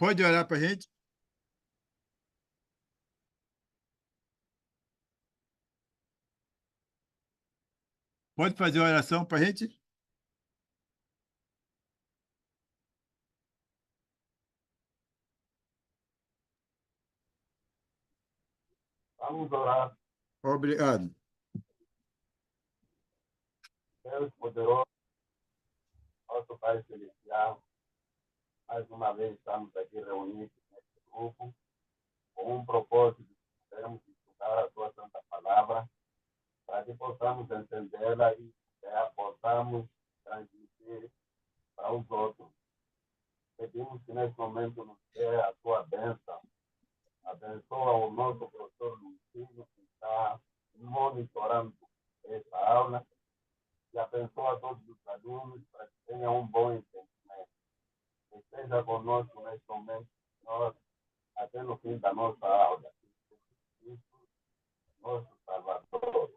Pode orar para a gente? Pode fazer a oração para a gente? Vamos orar. Obrigado. Deus poderoso, nosso Pai Celestial, mais uma vez estamos aqui reunidos neste grupo com um propósito de podermos estudar a Tua Santa Palavra para que possamos entendê-la e a possamos transmitir para os outros. Pedimos que nesse momento nos dê a Tua bênção. Abençoa o nosso professor Luizinho que está monitorando essa aula e abençoa todos os alunos para que tenham um bom entendimento. Esteja conosco neste momento, nós, até no fim da nossa aula. Cristo, nosso Salvador.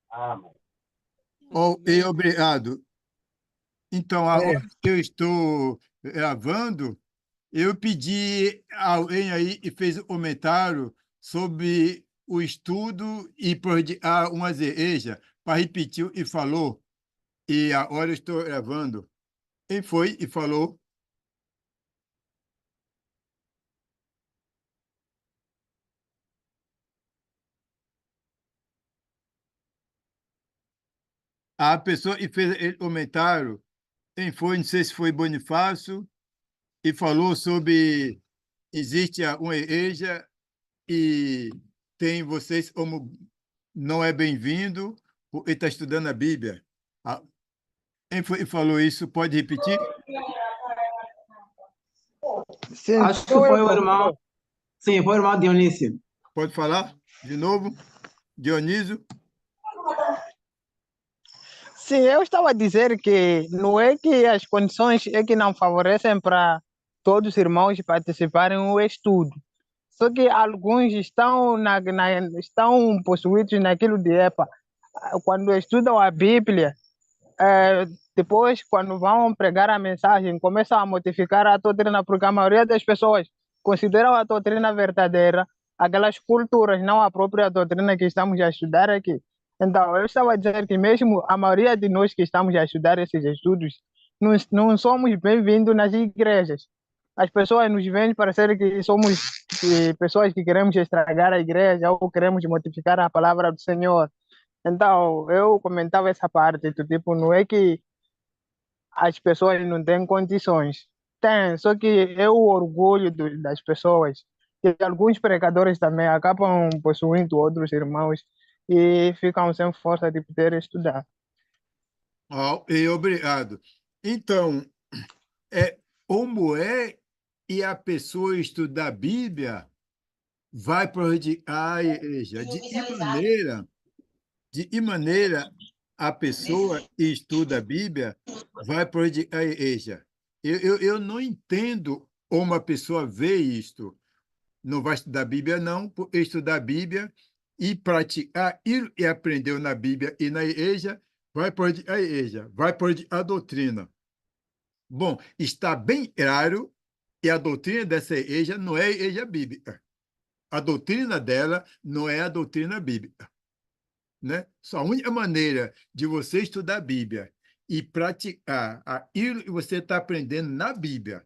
Amém. E obrigado. Então, agora que eu estou gravando, eu pedi a alguém aí e fez um comentário sobre o estudo e uma igreja para repetir e falou. E agora eu estou gravando. Quem foi e falou? A pessoa e fez o comentário. Quem foi? Não sei se foi Bonifácio, e falou sobre existe uma igreja e tem vocês como não é bem-vindo porque está estudando a Bíblia. Quem foi e falou isso? Pode repetir? Sim, Acho que foi o irmão. Sim, foi o irmão Dionísio. Pode falar de novo? Dionísio? sim, eu estava a dizer que não é que as condições é que não favorecem para todos os irmãos participarem do estudo. Só que alguns estão, estão possuídos naquilo de EPA. Quando estudam a Bíblia, depois, quando vão pregar a mensagem, começam a modificar a doutrina, porque a maioria das pessoas consideram a doutrina verdadeira aquelas culturas, não a própria doutrina que estamos a estudar aqui. Então, eu estava a dizer que mesmo a maioria de nós que estamos a estudar esses estudos, não somos bem-vindos nas igrejas. As pessoas nos veem parecer que somos pessoas que queremos estragar a igreja ou queremos modificar a palavra do Senhor. Então, eu comentava essa parte, do tipo, não é que as pessoas não têm condições. Tem, só que é o orgulho das pessoas. Que alguns pregadores também acabam possuindo outros irmãos e ficam sem força de poder estudar. E obrigado. Então, como é e a pessoa estudar a Bíblia vai prejudicar a igreja? De que maneira a pessoa que estuda a Bíblia vai prejudicar a igreja? Eu não entendo como a pessoa vê isto. Não vai estudar a Bíblia, não, porque estudar a Bíblia e praticar e aprendeu na Bíblia e na igreja vai prejudicar a igreja, vai prejudicar a doutrina. Bom, está bem claro que a doutrina dessa igreja não é a igreja bíblica. A doutrina dela não é a doutrina bíblica, né? Só a única maneira de você estudar a Bíblia e praticar aquilo que você está aprendendo na Bíblia,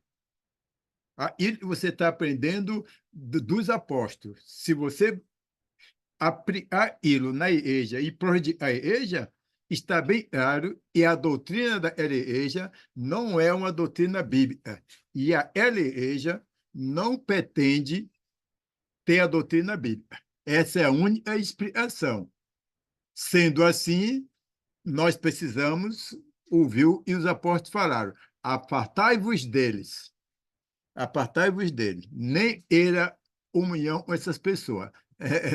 aquilo que você está aprendendo dos apóstolos. Se você aplicar aquilo na igreja e prodigar a igreja, está bem claro que a doutrina da igreja não é uma doutrina bíblica. E a igreja não pretende ter a doutrina bíblica. Essa é a única explicação. Sendo assim, nós precisamos ouvir o que os apóstolos falaram. Apartai-vos deles. Apartai-vos deles. Nem era comunhão com essas pessoas.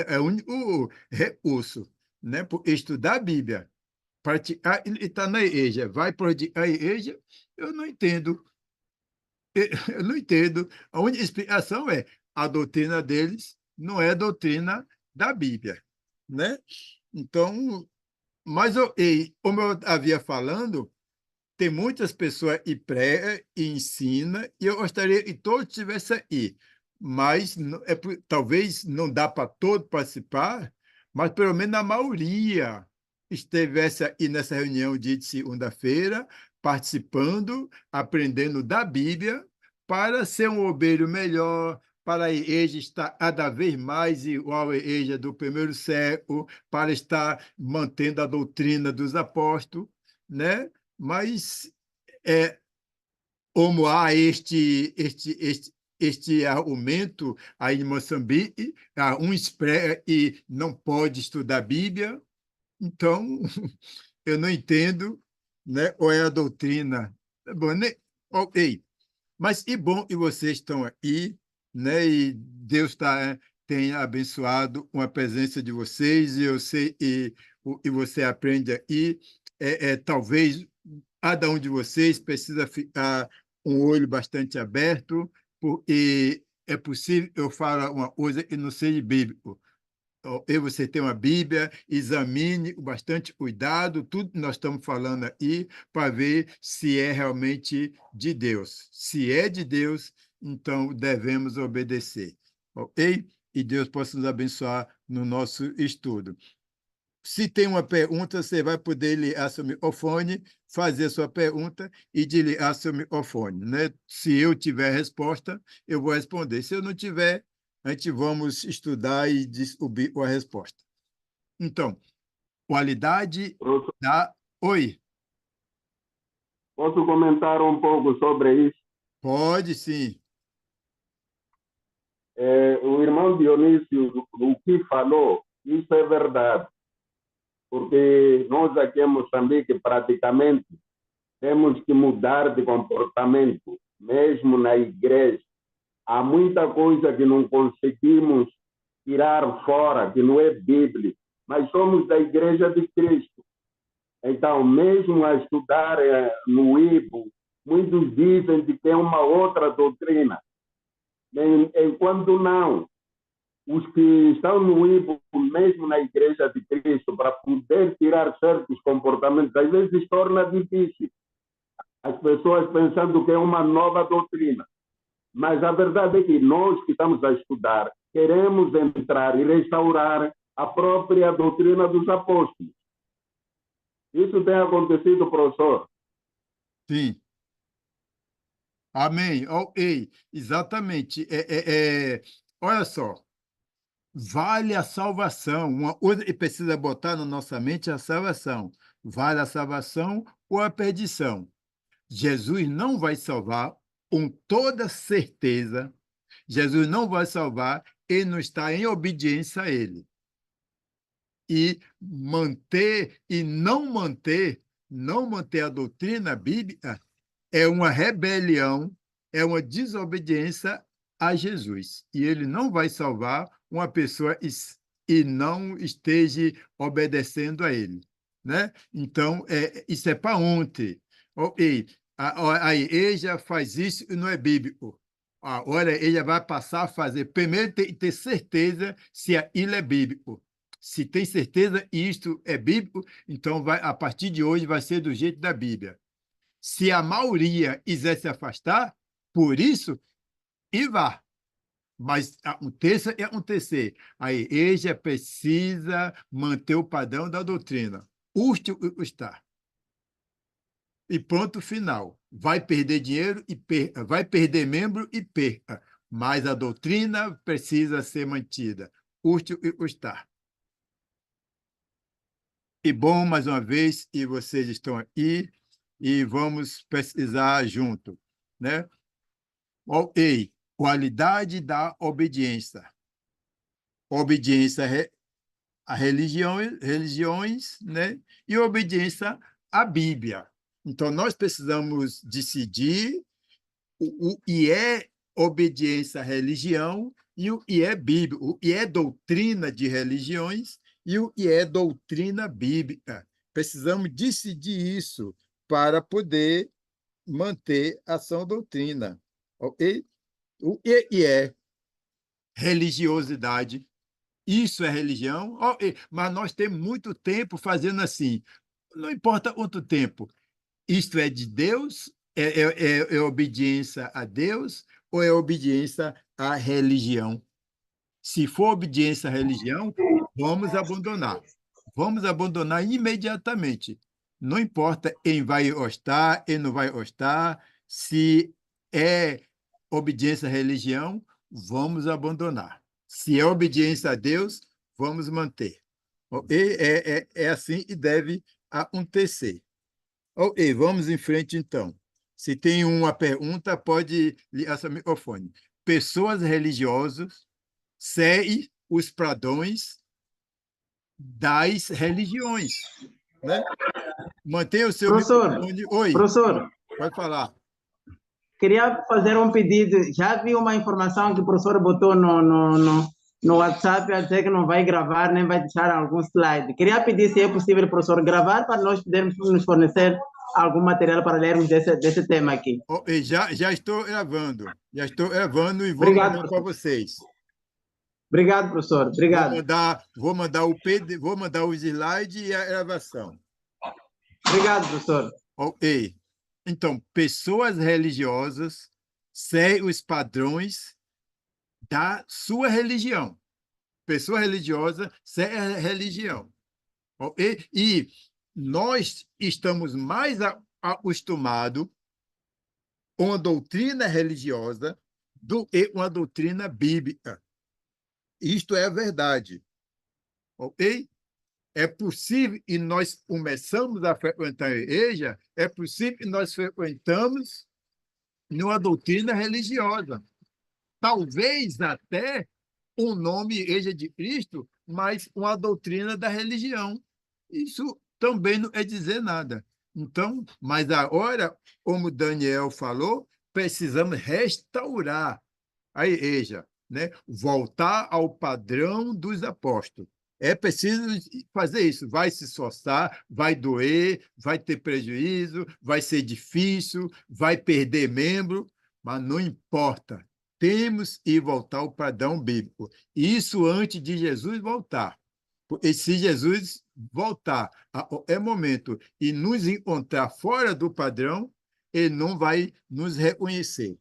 É o único recurso, né? Por estudar a Bíblia, praticar e estar na igreja, vai praticar a igreja, eu não entendo. Eu não entendo. A única explicação é a doutrina deles não é a doutrina da Bíblia, né? Então, mas como eu havia falando, tem muitas pessoas e prega e ensina, e eu gostaria que todos estivessem aí. Mas talvez não dá para todos participar, mas pelo menos a maioria estivesse aí nessa reunião de segunda-feira, participando, aprendendo da Bíblia, para ser um obreiro melhor, para a igreja estar cada vez mais igual à igreja do primeiro século, para estar mantendo a doutrina dos apóstolos, né? Mas como há este argumento aí em Moçambique, um espera e não pode estudar a Bíblia, então eu não entendo, né, qual é a doutrina. Bom, né? Ok, mas e bom que vocês estão aí, né? E Deus tem abençoado com a presença de vocês, e eu sei, e você aprende aí. Talvez cada um de vocês precisa ficar um olho bastante aberto, porque é possível eu falar uma coisa que não seja bíblico. E você tem uma Bíblia, examine com bastante cuidado tudo que nós estamos falando aí, para ver se é realmente de Deus. Se é de Deus, então devemos obedecer. Ok? E Deus possa nos abençoar no nosso estudo. Se tem uma pergunta, você vai poder ligar seu microfone, fazer a sua pergunta e desligar seu microfone, né? Se eu tiver resposta, eu vou responder. Se eu não tiver, a gente vamos estudar e descobrir a resposta. Então, qualidade Professor, da... Oi, posso comentar um pouco sobre isso? pode sim. O irmão Dionísio, o que falou, isso é verdade, porque nós aqui em Moçambique, praticamente, temos que mudar de comportamento, mesmo na igreja. Há muita coisa que não conseguimos tirar fora, que não é bíblico, mas somos da Igreja de Cristo. Então, mesmo a estudar no IBO, muitos dizem que tem uma outra doutrina, enquanto não. Os que estão no IBO, mesmo na Igreja de Cristo, para poder tirar certos comportamentos, às vezes torna difícil. As pessoas pensando que é uma nova doutrina. Mas a verdade é que nós que estamos a estudar queremos entrar e restaurar a própria doutrina dos apóstolos. Isso tem acontecido, professor. Sim. Amém. Ok, exatamente. Olha só, vale a salvação. Uma coisa que precisa botar na nossa mente é a salvação. Vale a salvação ou a perdição? Jesus não vai salvar com toda certeza. Jesus não vai salvar e não está em obediência a ele. E não manter a doutrina bíblica é uma rebelião, é uma desobediência a Jesus. E ele não vai salvar uma pessoa e não esteja obedecendo a ele, né? Então, isso é para ontem. Ok, a igreja faz isso e não é bíblico. Agora, ele vai passar a fazer. Primeiro, tem que ter certeza se aquilo é bíblico. Se tem certeza isto é bíblico, então a partir de hoje vai ser do jeito da Bíblia. Se a maioria quiser se afastar, por isso, e vá. Mas aconteça e acontecer. A igreja precisa manter o padrão da doutrina. Custe o que custar. E ponto final. Vai perder dinheiro e perca. Vai perder membro e perca. Mas a doutrina precisa ser mantida. Custe o que custar. E bom, mais uma vez, e vocês estão aqui, e vamos pesquisar junto, né? Ok, qualidade da obediência. Obediência a religiões, né? E obediência à Bíblia. Então, nós precisamos decidir o que é obediência à religião e o que é Bíblia, o que é doutrina de religiões e o que é doutrina bíblica. Precisamos decidir isso para poder manter a sã doutrina. Ok? O que é religiosidade? Isso é religião? Ok, mas nós temos muito tempo fazendo assim. Não importa quanto tempo. isto é de Deus? É obediência a Deus ou é obediência à religião? Se for obediência à religião, vamos abandonar. Vamos abandonar imediatamente. Não importa quem vai hostar, quem não vai hostar, se é obediência à religião, vamos abandonar. Se é obediência a Deus, vamos manter. É assim e deve acontecer. Ok, vamos em frente então. Se tem uma pergunta, pode ligar seu microfone. Pessoas religiosas seguem os padrões das religiões, né? Mantenha o seu Professor, microfone. Oi, professor, pode falar. queria fazer um pedido. Já vi uma informação que o professor botou no WhatsApp a dizer que não vai gravar nem vai deixar algum slide. Queria pedir se é possível, professor, gravar para nós podermos nos fornecer algum material para lermos desse tema aqui. Ok, já estou gravando. Já estou gravando e vou Obrigado, mandar para professor. vocês. Obrigado, professor. Obrigado. Vou mandar os slides e a gravação. Obrigado, professor. Ok. Então, pessoas religiosas seguem os padrões da sua religião. Pessoa religiosa segue a religião. Ok? E nós estamos mais acostumados com a doutrina religiosa do que uma doutrina bíblica. Isto é a verdade. Ok? É possível, e nós começamos a frequentar a igreja, é possível que nós frequentamos numa doutrina religiosa. Talvez até o nome Igreja de Cristo, mas uma doutrina da religião. Isso também não é dizer nada. Então, mas agora, como Daniel falou, precisamos restaurar a igreja, né? Voltar ao padrão dos apóstolos. É preciso fazer isso. Vai se esforçar, vai doer, vai ter prejuízo, vai ser difícil, vai perder membro, mas não importa. Temos que voltar ao padrão bíblico. Isso antes de Jesus voltar. E se Jesus voltar a qualquer momento e nos encontrar fora do padrão, ele não vai nos reconhecer.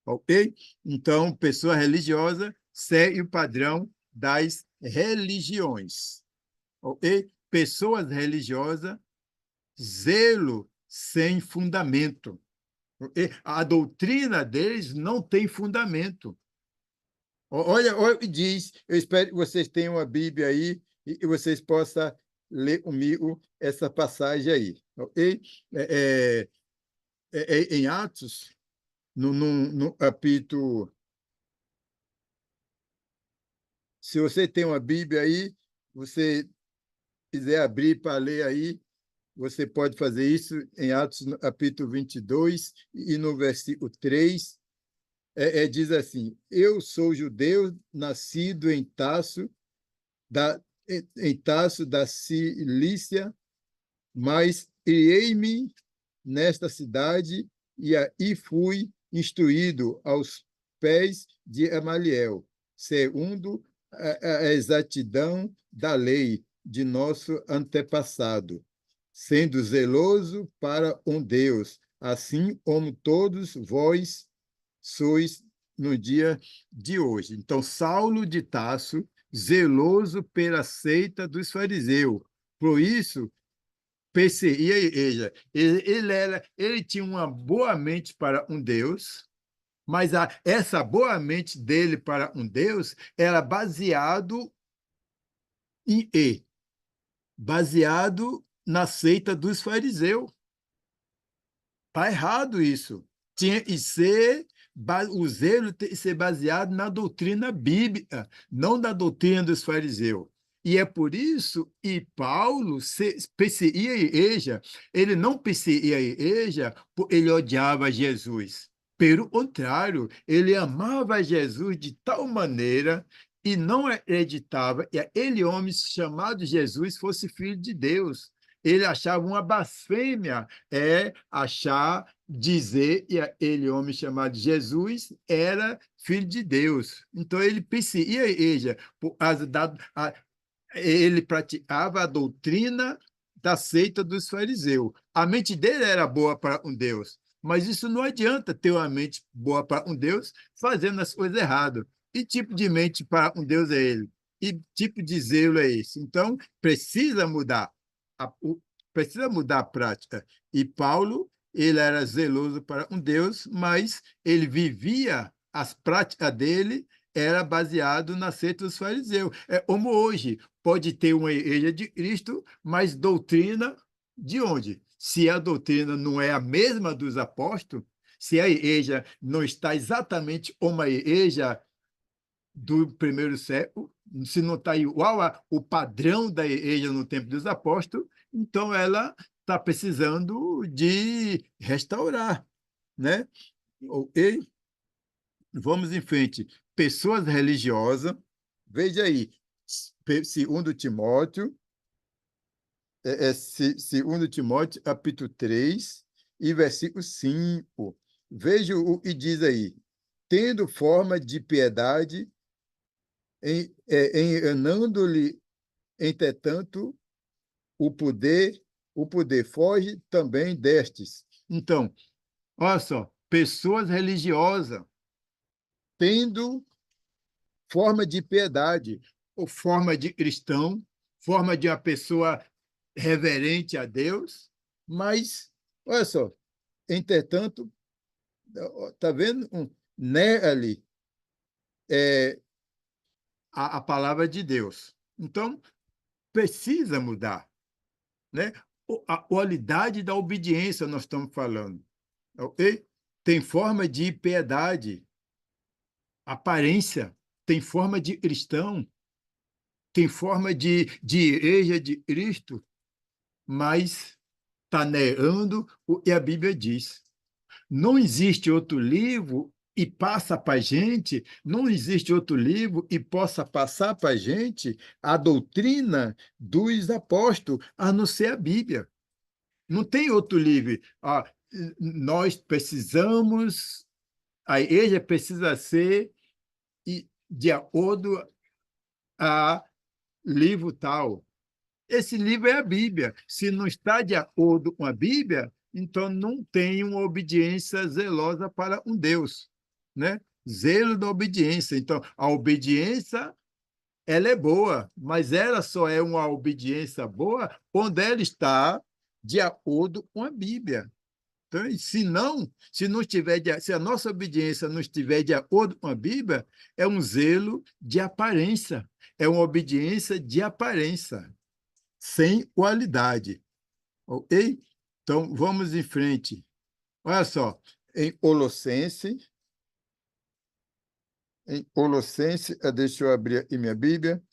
Ok? Então, pessoa religiosa segue o padrão das religiões. Ok? Pessoas religiosas, zelo sem fundamento. Okay? A doutrina deles não tem fundamento. Olha o que diz, eu espero que vocês tenham a Bíblia aí e vocês possam ler comigo essa passagem aí. Ok? Em Atos, no capítulo. Se você tem uma Bíblia aí, você quiser abrir para ler aí, você pode fazer isso em Atos, no capítulo 22, e no versículo 3, diz assim: Eu sou judeu, nascido em Tarso da Cilícia, mas criei-me nesta cidade e aí fui instruído aos pés de Gamaliel, segundo a exatidão da lei de nosso antepassado, sendo zeloso para um Deus, assim como todos vós sois no dia de hoje. Então, Saulo de Tarso, zeloso pela seita dos fariseus. Por isso, perseguia a igreja. Ele tinha uma boa mente para um Deus, mas essa boa mente dele para um Deus era baseado na seita dos fariseus. Está errado isso. Tinha que ser, o zelo tem que ser baseado na doutrina bíblica, não na doutrina dos fariseus. E é por isso que Paulo perseguia a igreja. Ele não perseguia a igreja porque ele odiava Jesus. Pelo contrário, ele amava Jesus de tal maneira e não acreditava que aquele homem chamado Jesus fosse filho de Deus. Ele achava uma blasfêmia dizer que aquele homem chamado Jesus era filho de Deus. Então, ele perseguia a igreja por causa ele praticava a doutrina da seita dos fariseus. A mente dele era boa para um Deus, mas isso não adianta ter uma mente boa para um Deus fazendo as coisas erradas. Que tipo de mente para um Deus é ele? Que tipo de zelo é esse? Então, precisa mudar. Precisa mudar a prática. E Paulo, ele era zeloso para um Deus, mas ele vivia as práticas dele era baseado na seita dos fariseus. É como hoje, pode ter uma igreja de Cristo, mas doutrina de onde? Se a doutrina não é a mesma dos apóstolos, se a igreja não está exatamente uma igreja do primeiro século, se não está igual ao padrão da igreja no tempo dos apóstolos, então ela está precisando de restaurar, né? Ok? Vamos em frente. Pessoas religiosas, veja aí, segundo Timóteo, segundo Timóteo, capítulo 3, e versículo 5. Veja o que diz aí. Tendo forma de piedade, enganando-lhe, entretanto, o poder foge também destes. Então, olha só, pessoas religiosas, tendo forma de piedade, ou forma de cristão, forma de uma pessoa reverente a Deus, mas, olha só, entretanto, está vendo? Nega ali a palavra de Deus. Então, precisa mudar, né? A qualidade da obediência nós estamos falando, ok? Tem forma de piedade, aparência, tem forma de cristão, tem forma de igreja de Cristo, mas está negando o que a Bíblia diz. Não existe outro livro e passa para a gente, não existe outro livro e possa passar para a gente a doutrina dos apóstolos, a não ser a Bíblia. Não tem outro livro. Nós precisamos, a igreja precisa ser de acordo a livro tal. Esse livro é a Bíblia. Se não está de acordo com a Bíblia, então não tem uma obediência zelosa para um Deus, né? Zelo da obediência. Então, a obediência, ela é boa, mas ela só é uma obediência boa quando ela está de acordo com a Bíblia. Então, se a nossa obediência não estiver de acordo com a Bíblia, é um zelo de aparência, é uma obediência de aparência, sem qualidade, ok? Então, vamos em frente. Olha só, em Colossenses, deixa eu abrir aqui minha Bíblia,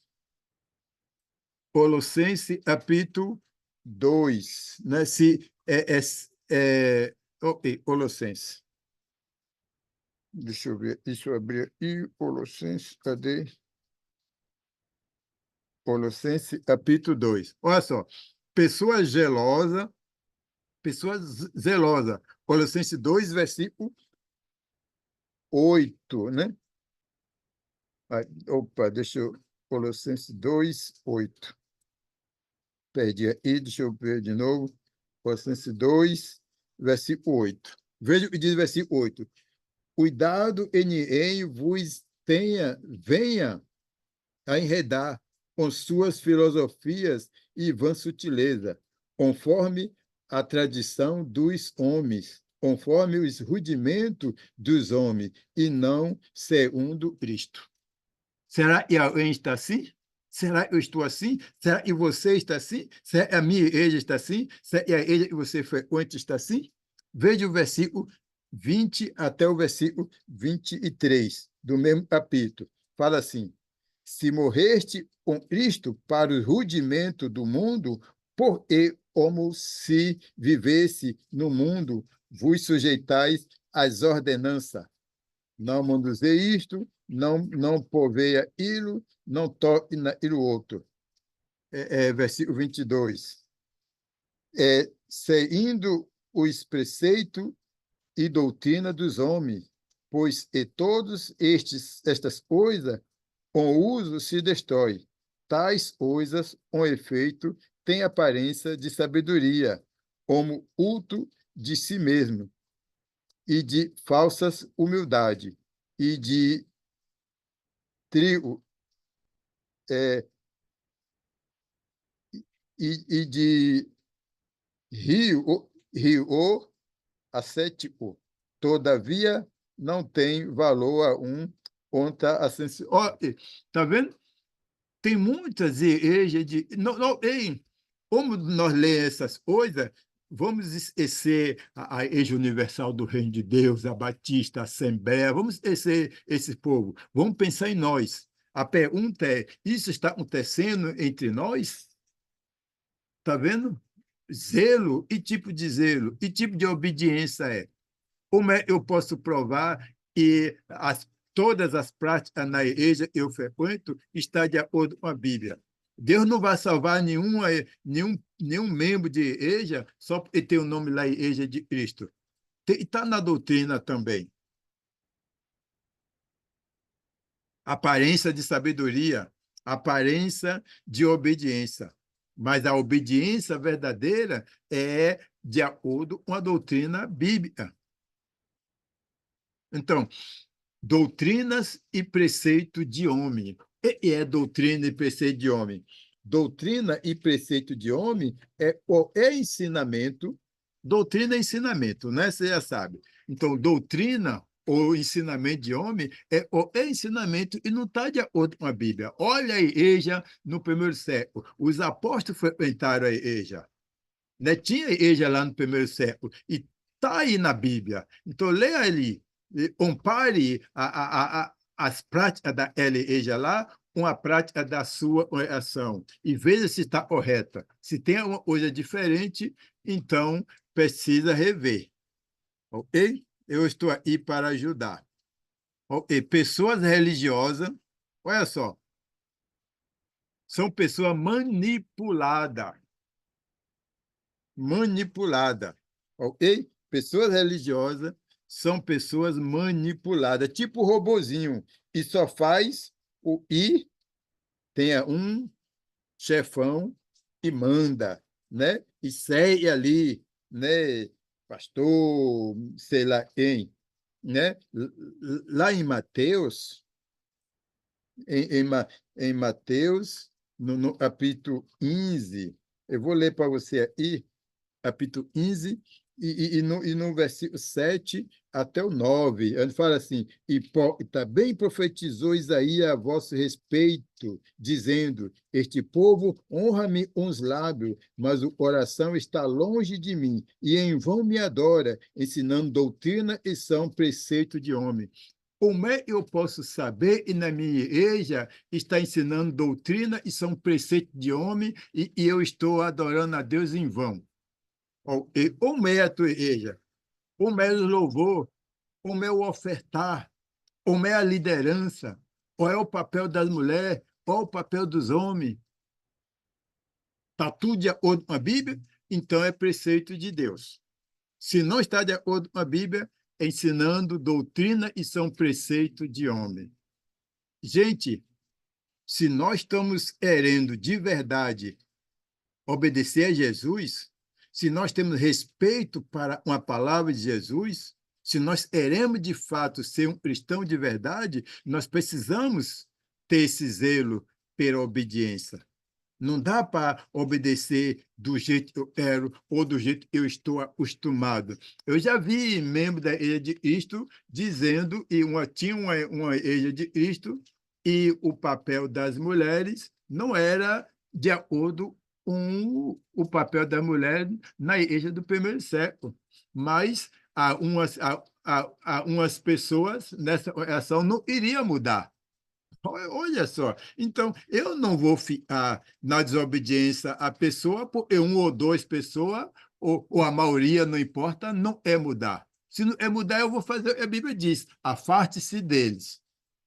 Colossenses, capítulo 2, né? Ok, Colossenses. Deixa eu abrir aqui, Colossenses, cadê? Colossenses, capítulo 2. Olha só, pessoas zelosas, Colossenses 2, versículo 8, né? Deixa eu... Colossenses 2, 8. Perdi aí, deixa eu ver de novo. Colossenses 2, versículo 8. Veja o que diz o versículo 8. Cuidado e ninguém vos venha a enredar com suas filosofias e vã sutileza, conforme a tradição dos homens, conforme os rudimentos dos homens, e não segundo Cristo. Será que alguém está assim? Será que eu estou assim? Será que você está assim? Será que a minha igreja está assim? Será que a igreja que você frequenta está assim? Veja o versículo 20 até o versículo 23 do mesmo capítulo. Fala assim: se morreste com Cristo para o rudimento do mundo, como se vivesse no mundo, vos sujeitais às ordenanças. Não manduzei isto, não poveia ilo, não toque naquilo outro. Versículo 22. Seguindo os preceitos e doutrina dos homens, pois todos estas coisas, com uso se destrói. Tais coisas, com efeito, tem aparência de sabedoria, como culto de si mesmo, e de falsas humildade, e de trigo, é, e de rio ascético. Todavia, não tem valor a um contra a sensibilidade. Está vendo? Tem muitas igrejas de. Não, não, ei, como nós lemos essas coisas, vamos esquecer a Igreja Universal do Reino de Deus, a Batista, a Assembleia, vamos esquecer esse povo. Vamos pensar em nós. A pergunta é: isso está acontecendo entre nós? Está vendo? Zelo, e tipo de zelo, e tipo de obediência é? Como é que eu posso provar que todas as práticas na igreja que eu frequento estão de acordo com a Bíblia? Deus não vai salvar nenhum membro de igreja só porque tem o nome lá, Igreja de Cristo. Está na doutrina também. Aparência de sabedoria, aparência de obediência. Mas a obediência verdadeira é de acordo com a doutrina bíblica. Então, doutrinas e preceito de homem. O que é doutrina e preceito de homem? Doutrina e preceito de homem é ensinamento. Doutrina é ensinamento, né? Você já sabe. Então, doutrina ou ensinamento de homem é ensinamento e não está de acordo com a Bíblia. Olha a igreja no primeiro século. Os apóstolos frequentaram a igreja. Né? Tinha igreja lá no primeiro século. E está aí na Bíblia. Então, leia ali. Compare as práticas da igreja lá com a prática da sua oração e veja se está correta. Se tem alguma coisa diferente, então precisa rever. Ok? Eu estou aí para ajudar. Ok? Pessoas religiosas, olha só, são pessoas manipuladas. Manipuladas. Ok? Pessoas religiosas são pessoas manipuladas, tipo robozinho, e só faz o I, tenha um chefão e manda, né? E segue ali, né? Pastor, sei lá quem, né? Lá em Mateus, em, em, em Mateus, no capítulo 15, eu vou ler para você aí, capítulo 15, e no versículo 7 até o 9, ele fala assim: hipócrita, bem profetizou Isaías a vosso respeito, dizendo: este povo honra-me com os lábios, mas o coração está longe de mim, e em vão me adora, ensinando doutrina e são preceito de homem. Como é que eu posso saber que na minha igreja está ensinando doutrina e são preceito de homem e eu estou adorando a Deus em vão? Como é a tua igreja? Como é o louvor? Como é o ofertar? Como é a liderança? Qual é o papel das mulheres? Qual é o papel dos homens? Está tudo de acordo com a Bíblia? Então é preceito de Deus. Se não está de acordo com a Bíblia, é ensinando doutrina e são preceito de homem. Gente, se nós estamos querendo de verdade obedecer a Jesus, se nós temos respeito para uma palavra de Jesus, se nós queremos de fato ser um cristão de verdade, nós precisamos ter esse zelo pela obediência. Não dá para obedecer do jeito que eu quero ou do jeito que eu estou acostumado. Eu já vi membros da Igreja de Cristo dizendo, e tinha uma Igreja de Cristo, e o papel das mulheres não era de acordo com o papel da mulher na Igreja do primeiro século. Mas umas pessoas nessa oração não iriam mudar. Olha só, então eu não vou ficar na desobediência à pessoa, porque um ou duas pessoas, ou a maioria, não importa, não é mudar. Se não é mudar, eu vou fazer, a Bíblia diz, afaste-se deles,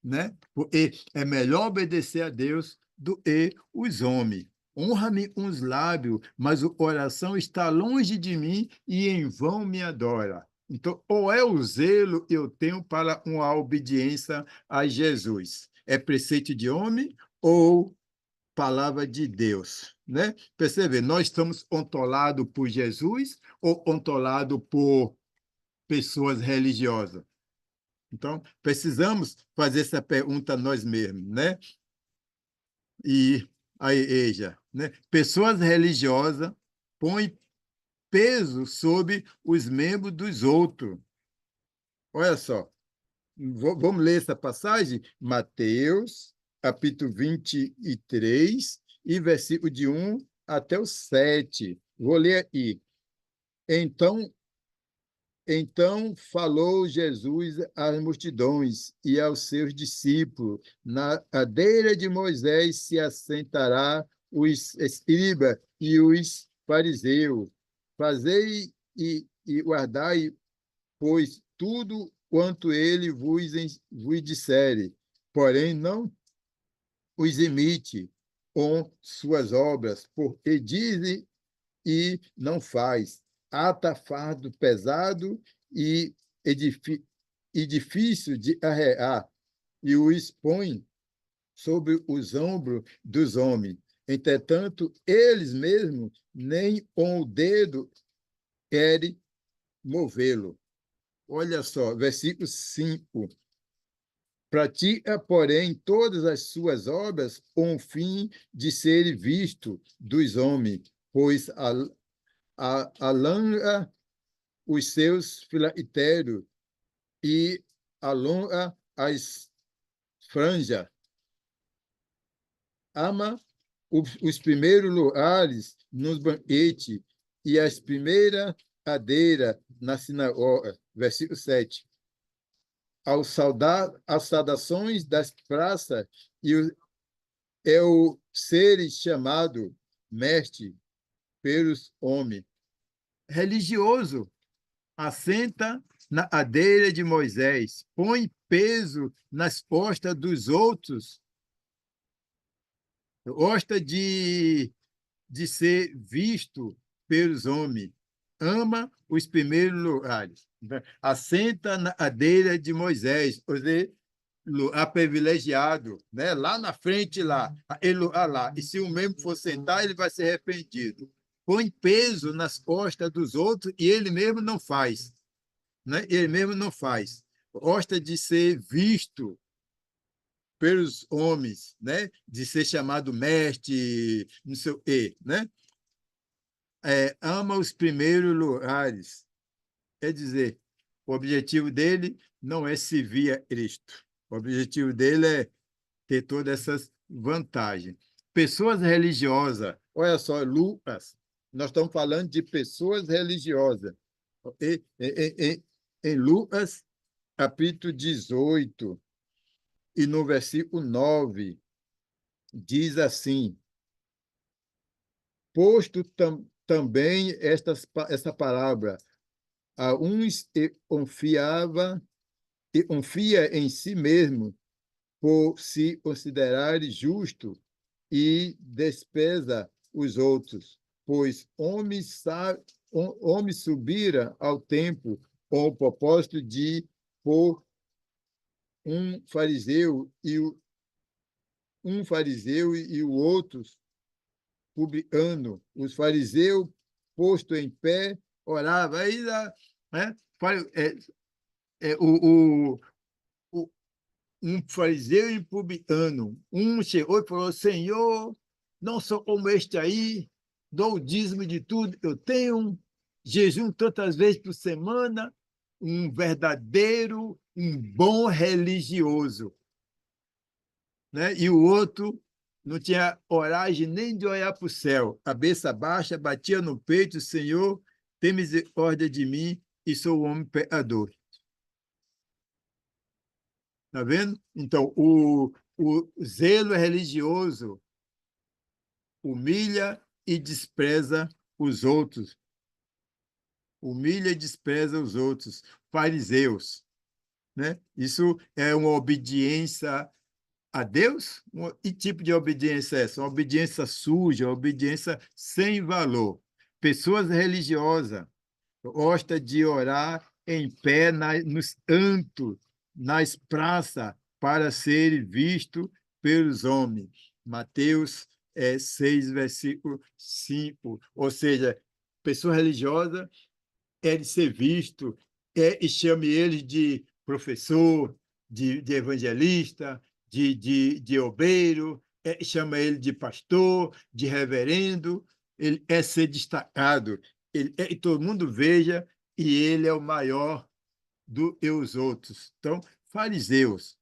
né? Porque é melhor obedecer a Deus do que os homens. Honra-me com os lábios, mas o coração está longe de mim e em vão me adora. Então, ou é o zelo que eu tenho para uma obediência a Jesus? É preceito de homem ou palavra de Deus, né? Percebe? Nós estamos ontolados por Jesus ou ontolados por pessoas religiosas? Então, precisamos fazer essa pergunta a nós mesmos, né? E a igreja, né? Pessoas religiosas põem peso sobre os membros dos outros. Olha só, vamos ler essa passagem? Mateus, capítulo 23, e versículo de 1 até o 7. Vou ler aí. Então falou Jesus às multidões e aos seus discípulos: na cadeira de Moisés se assentará os escribas e os fariseus. Fazei e guardai, pois, tudo quanto ele vos disser, porém não os imite com suas obras, porque dizem e não faz. Ata fardo pesado e, e difícil de arrear, e o expõe sobre os ombros dos homens. Entretanto, eles mesmos nem com o dedo querem movê-lo. Olha só, versículo 5. Pratica, porém, todas as suas obras com o fim de ser visto dos homens, pois alonga os seus filactérios e alonga as franjas. Ama os primeiros lugares nos banquetes e as primeiras cadeiras na sinagoga. Versículo 7. As saudações das praças é o ser chamado mestre pelos homens. Religioso, assenta na cadeira de Moisés, põe peso nas costas dos outros, gosta de ser visto pelos homens, ama os primeiros lugares, assenta na cadeira de Moisés, ou seja, lugar privilegiado, né? Lá na frente, lá, ele lá. E se o membro for sentar, ele vai ser arrependido. Põe peso nas costas dos outros e ele mesmo não faz, né? Ele mesmo não faz. Gosta de ser visto pelos homens, né? De ser chamado mestre, não sei o quê, né? Ama os primeiros lugares. Quer dizer, o objetivo dele não é servir a Cristo. O objetivo dele é ter todas essas vantagens. Pessoas religiosas, olha só, Lucas, nós estamos falando de pessoas religiosas. Em Lucas, capítulo 18, e no versículo 9, diz assim: posto também essa palavra, a uns confia em si mesmo por se considerar justo e despreza os outros, pois homem subira ao templo com o propósito de pôr um fariseu e o outro publicano. Os fariseus, posto em pé, orava. Aí, né, um fariseu e um publicano. Um chegou e falou: Senhor, não sou como este aí, dou o dízimo de tudo que eu tenho, jejum tantas vezes por semana, um verdadeiro, um bom religioso. Né? E o outro não tinha coragem nem de olhar para o céu, cabeça baixa, batia no peito: Senhor, tem misericórdia de mim, e sou um homem pecador. Está vendo? Então, o zelo religioso humilha e despreza os outros. Humilha e despreza os outros. Fariseus, né? Isso é uma obediência a Deus? Que tipo de obediência é essa? Uma obediência suja, uma obediência sem valor. Pessoas religiosas gostam de orar em pé nos cantos, nas praças, para ser visto pelos homens. Mateus 6, versículo 5. Ou seja, pessoa religiosa é de ser visto, e chame eles de professor, de evangelista, de obreiro, chama ele de pastor, de reverendo, ele é ser destacado, e todo mundo veja, e ele é o maior do que os outros. Então, fariseus,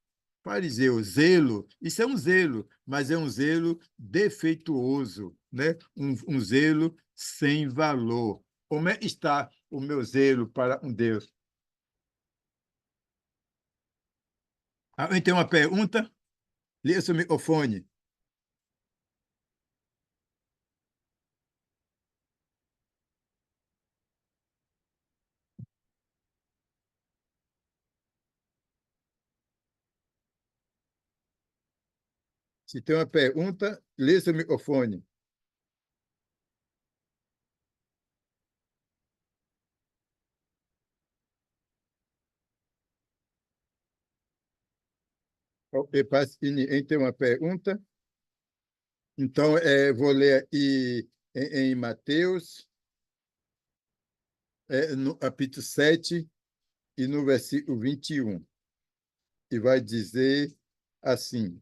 zelo, isso é um zelo, mas é um zelo defeituoso, né? Um zelo sem valor. Como é que está o meu zelo para um Deus? Alguém tem uma pergunta? Liga seu microfone. Se tem uma pergunta, liga seu microfone. Parece que ninguém tem uma pergunta. Então, vou ler aí em Mateus, no capítulo 7 e no versículo 21. E vai dizer assim: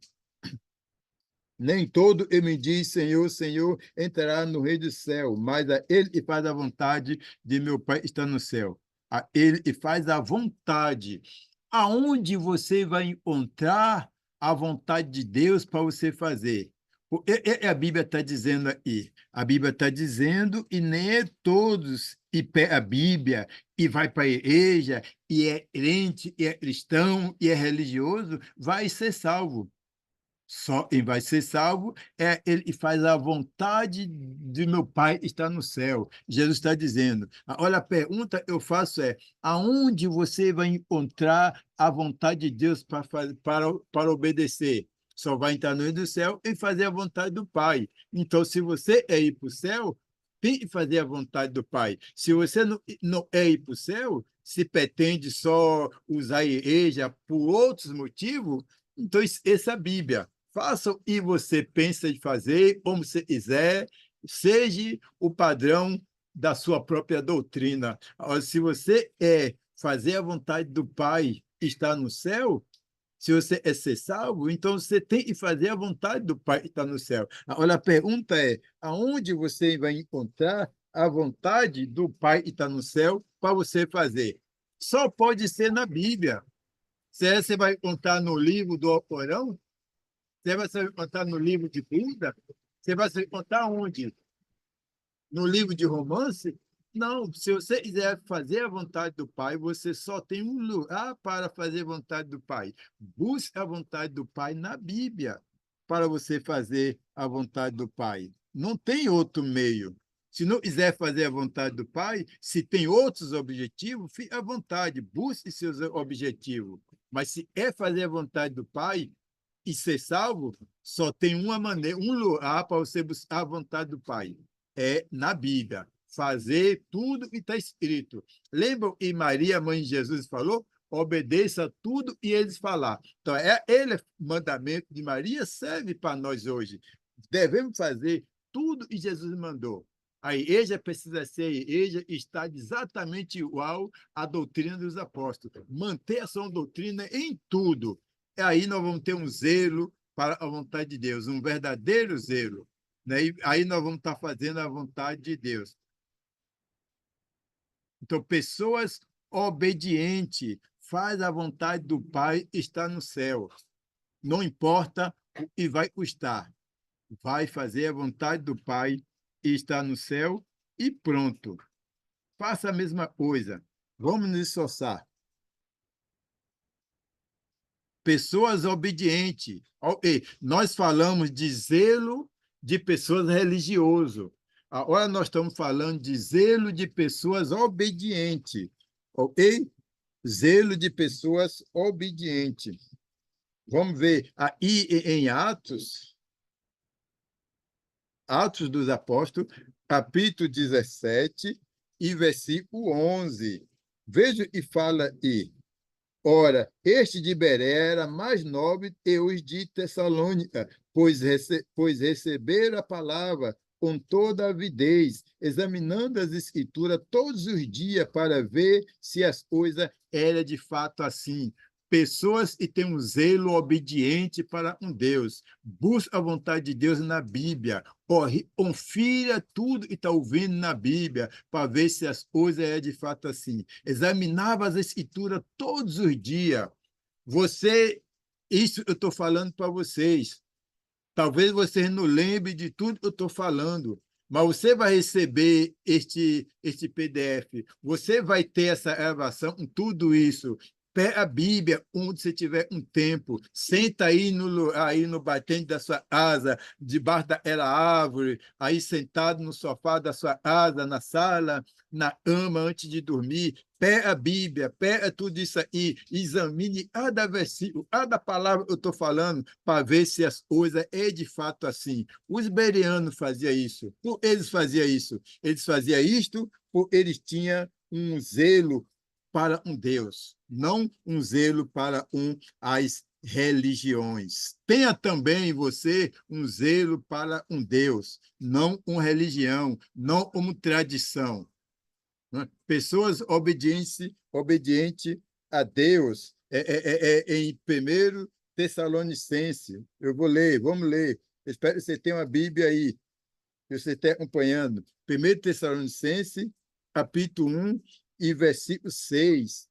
nem todo que me diz Senhor, Senhor, entrará no reino do céu, mas a ele que faz a vontade de meu Pai que está no céu. A ele que faz a vontade. Aonde você vai encontrar a vontade de Deus para você fazer? A Bíblia está dizendo aí. A Bíblia está dizendo, e nem é todos e pega a Bíblia e vai para a igreja, e é crente, e é cristão, e é religioso, vai ser salvo. Só quem vai ser salvo é ele que faz a vontade de meu Pai que está no céu. Jesus está dizendo. Olha, a pergunta que eu faço é: aonde você vai encontrar a vontade de Deus para obedecer? Só vai entrar no reino do céu e fazer a vontade do Pai. Então, se você é ir para o céu, tem que fazer a vontade do Pai. Se você não é ir para o céu, se pretende só usar a igreja por outros motivos, então essa é a Bíblia. Faça o que você pensa de fazer, como você quiser, seja o padrão da sua própria doutrina. Se você fazer a vontade do Pai, estar no céu, se você é ser salvo, então você tem que fazer a vontade do Pai que está no céu. Olha, a pergunta é: aonde você vai encontrar a vontade do Pai que está no céu para você fazer? Só pode ser na Bíblia. Se você vai encontrar no livro do Alcorão, você vai se encontrar no livro de Buda, você vai se encontrar onde? No livro de romance? Não, se você quiser fazer a vontade do Pai, você só tem um lugar para fazer a vontade do Pai. Busque a vontade do Pai na Bíblia para você fazer a vontade do Pai. Não tem outro meio. Se não quiser fazer a vontade do Pai, se tem outros objetivos, fique à vontade, busque seus objetivos. Mas se é fazer a vontade do Pai e ser salvo, só tem uma maneira, um lugar para você buscar a vontade do Pai. É na Bíblia. Fazer tudo que está escrito. Lembram que Maria, mãe de Jesus, falou? Obedeça tudo e eles falar. Então, ele, mandamento de Maria, serve para nós hoje. Devemos fazer tudo que Jesus mandou. A igreja precisa ser a igreja e está exatamente igual à doutrina dos apóstolos. Manter a sua doutrina em tudo. E aí nós vamos ter um zelo para a vontade de Deus, um verdadeiro zelo. Né? E aí nós vamos estar fazendo a vontade de Deus. Então, pessoas obedientes, faz a vontade do Pai, está no céu. Não importa o que vai custar. Vai fazer a vontade do Pai, está no céu e pronto. Faça a mesma coisa. Vamos nos esforçar. Pessoas obedientes. Okay. Nós falamos de zelo de pessoas religiosas. Agora nós estamos falando de zelo de pessoas obedientes. Ok? Zelo de pessoas obedientes. Vamos ver aí em Atos dos Apóstolos, capítulo 17 e versículo 11. Veja e fala aí. Ora, este de Beré era mais nobre que os de Tessalônica, pois receberam a palavra com toda a avidez, examinando as Escrituras todos os dias para ver se as coisas eram de fato assim. Pessoas que têm um zelo obediente para um Deus, busca a vontade de Deus na Bíblia, confira tudo que está ouvindo na Bíblia para ver se as coisas é de fato assim. Examinava as Escrituras todos os dias. Isso eu estou falando para vocês. Talvez vocês não lembrem de tudo que eu estou falando, mas você vai receber este PDF, você vai ter essa gravação, tudo isso. Pega a Bíblia, onde você tiver um tempo, senta aí no batente da sua casa, debaixo daquela árvore, aí sentado no sofá da sua casa, na sala, na cama, antes de dormir. Pega a Bíblia, pega tudo isso aí, examine cada versículo, cada palavra que eu estou falando, para ver se as coisas é de fato assim. Os bereanos faziam isso. Por eles faziam isso. Eles faziam isto porque eles tinham um zelo para um Deus, não um zelo para as religiões. Tenha também você um zelo para um Deus, não uma religião, não uma tradição. Pessoas obedientes a Deus, em 1 Tessalonicense. Eu vou ler, vamos ler. Eu espero que você tenha uma Bíblia aí, que você esteja acompanhando. 1 Tessalonicense, capítulo 1 e versículo 6.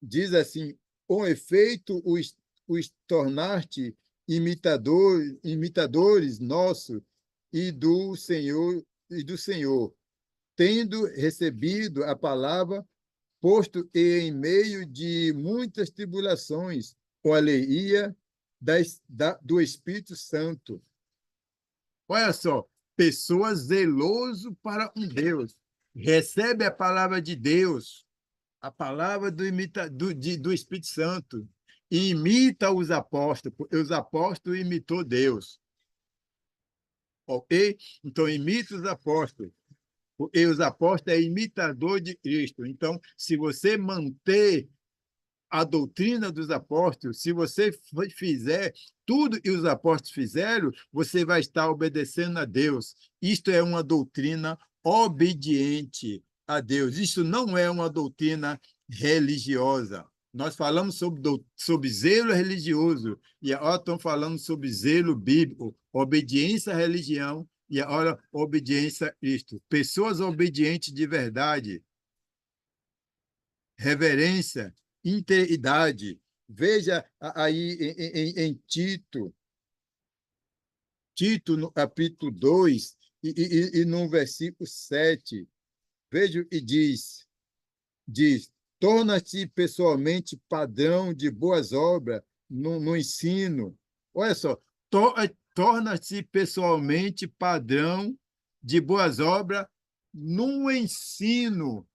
Diz assim: com efeito, os tornaste imitadores nossos e do Senhor, tendo recebido a palavra, posto que em meio de muitas tribulações, com alegria do Espírito Santo. Olha só, pessoas zelosas para um Deus, recebe a palavra de Deus, a palavra do Espírito Santo, e imita os apóstolos, porque os apóstolos imitou Deus. Ok? Então, imita os apóstolos. Porque os apóstolos é imitador de Cristo. Então, se você manter a doutrina dos apóstolos, se você fizer tudo que os apóstolos fizeram, você vai estar obedecendo a Deus. Isto é uma doutrina obediente a Deus. Isso não é uma doutrina religiosa. Nós falamos sobre zelo religioso e agora estamos falando sobre zelo bíblico, obediência à religião e agora obediência a Cristo. Pessoas obedientes de verdade, reverência, integridade. Veja aí em Tito, no capítulo 2 e no versículo 7. Veja o que diz, torna-te pessoalmente padrão de boas obras no ensino. Olha só, torna-te pessoalmente padrão de boas obras no ensino.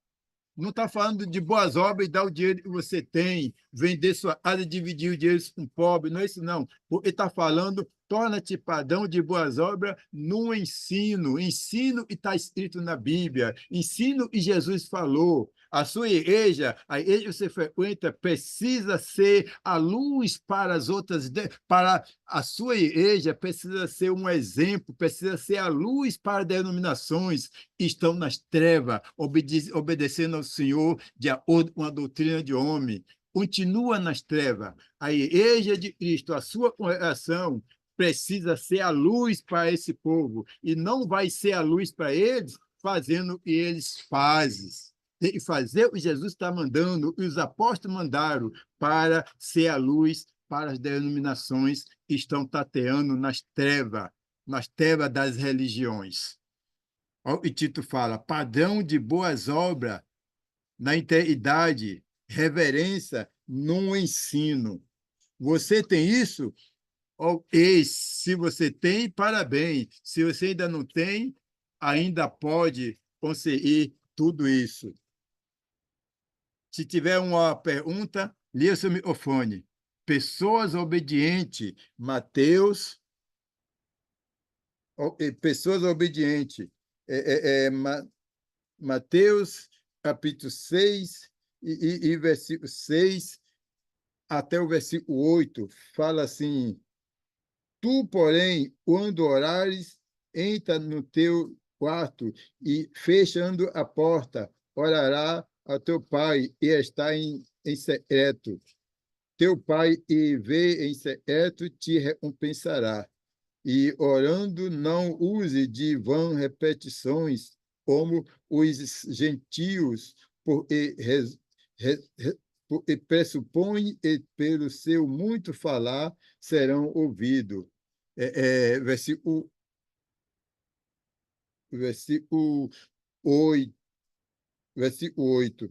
Não está falando de boas obras e dar o dinheiro que você tem, vender sua área e dividir o dinheiro com o pobre, não é isso, não. Ele está falando, torna-te padrão de boas obras no ensino. Ensino que está escrito na Bíblia, ensino que Jesus falou. A sua igreja, a igreja que você frequenta, precisa ser a luz para as outras, para a sua igreja, precisa ser um exemplo, precisa ser a luz para denominações que estão nas trevas, obedecendo ao Senhor de acordo com a doutrina de homem. Continua nas trevas. A igreja de Cristo, a sua congregação, precisa ser a luz para esse povo, e não vai ser a luz para eles fazendo o que eles fazem. Tem que fazer o que Jesus está mandando, e os apóstolos mandaram, para ser a luz para as denominações que estão tateando nas trevas das religiões. E Tito fala, padrão de boas obras na integridade, reverência no ensino. Você tem isso? Ok, se você tem, parabéns. Se você ainda não tem, ainda pode conseguir tudo isso. Se tiver uma pergunta, liga seu microfone. Pessoas obedientes, pessoas obedientes. Mateus, capítulo 6 e versículo 6 até o versículo 8, fala assim: tu, porém, quando orares, entra no teu quarto e, fechando a porta, orará ao teu pai e está em secreto. Teu pai e vê em secreto te recompensará. E orando, não use de vã repetições, como os gentios, e pressupõem e pelo seu muito falar serão ouvidos. Versículo 8. Versículo 8.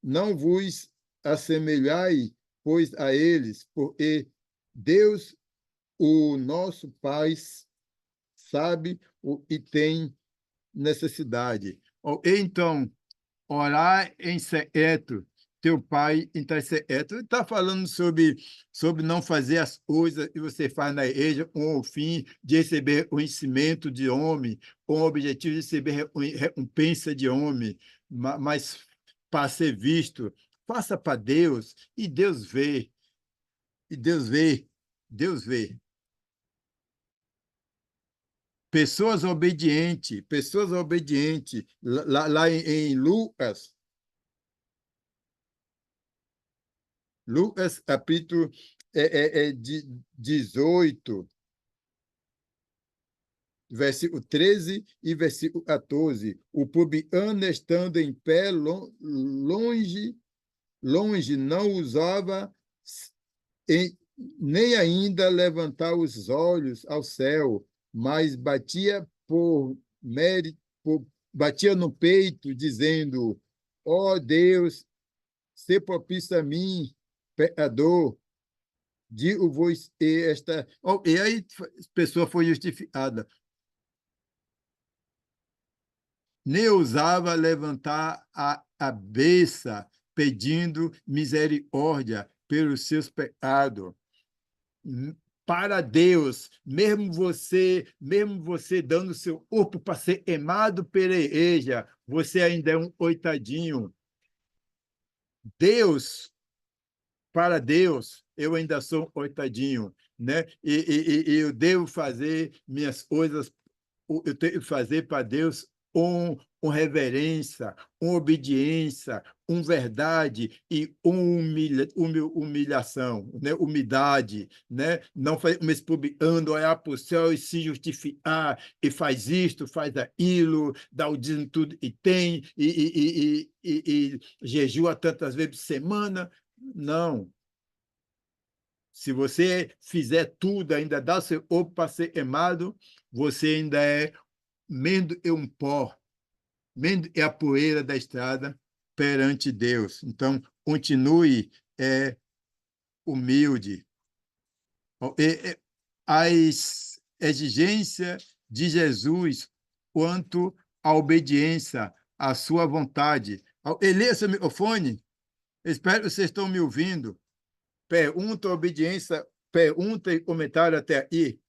Não vos assemelhai, pois, a eles, porque Deus, o nosso Pai, sabe o que tem necessidade. Então, orar em secreto, teu pai entrar em secreto. Ele está falando sobre não fazer as coisas que você faz na igreja com o fim de receber o conhecimento de homem, com o objetivo de receber recompensa de homem, mas para ser visto. Faça para Deus, e Deus vê, e Deus vê, Deus vê. Pessoas obedientes. Lá em Lucas, capítulo 18, versículo 13 e versículo 14. O publicano, estando em pé, longe, não ousava nem ainda levantar os olhos ao céu, mas batia batia no peito, dizendo: ó Deus, se propício a mim, pecador. Digo-vos esta. E aí a pessoa foi justificada. Nem ousava levantar a cabeça, pedindo misericórdia pelos seus pecados. Para Deus, mesmo você dando seu corpo para ser queimado pela igreja, você ainda é um coitadinho. Para Deus, eu ainda sou um coitadinho, né? E eu devo fazer minhas coisas, eu tenho que fazer para Deus com reverência, com obediência, com verdade e com humilhação, né? Humildade, né? Não me publicando, olhar para o céu e se justificar, e faz isto, faz aquilo, dá o dízimo tudo e tem, e jejua tantas vezes por semana. Não. Se você fizer tudo, ainda dá seu corpo para ser queimado, você ainda é menos um pó, menos a poeira da estrada perante Deus. Então, continue humilde. As exigências de Jesus quanto à obediência à sua vontade. Elias, seu microfone? Espero que vocês estão me ouvindo. Pergunta, obediência, pergunta e comentário até aí.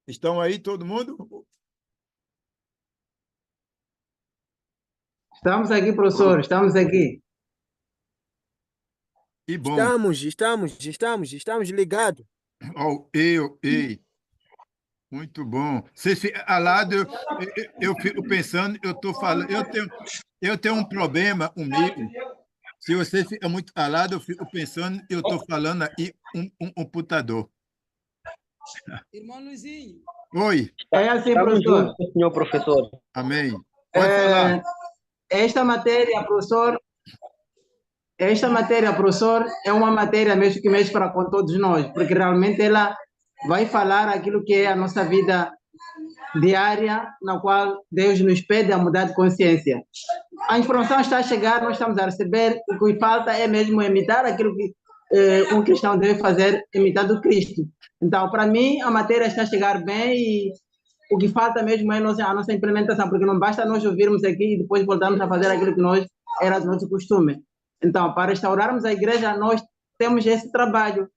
Estão aí todo mundo? Estamos aqui, professor, estamos aqui. E bom. Estamos ligados. Ei. Muito bom. Vocês ficam alados, eu fico pensando, eu estou falando, eu tenho um problema comigo. Se você fica muito calado, eu fico pensando, eu estou falando aí um computador. Irmão Luizinho. Oi. É assim, professor. Juntos, senhor professor. Amém. Pode falar. Esta matéria, professor, é uma matéria mesmo que mexe para com todos nós, porque realmente ela vai falar aquilo que é a nossa vida diária, na qual Deus nos pede a mudar de consciência. A informação está a chegar, nós estamos a receber, o que falta é mesmo imitar aquilo que um cristão deve fazer, imitar do Cristo. Então, para mim, a matéria está a chegar bem e o que falta mesmo é a nossa implementação, porque não basta nós ouvirmos aqui e depois voltarmos a fazer aquilo que era do nosso costume. Então, para restaurarmos a igreja, nós temos esse trabalho.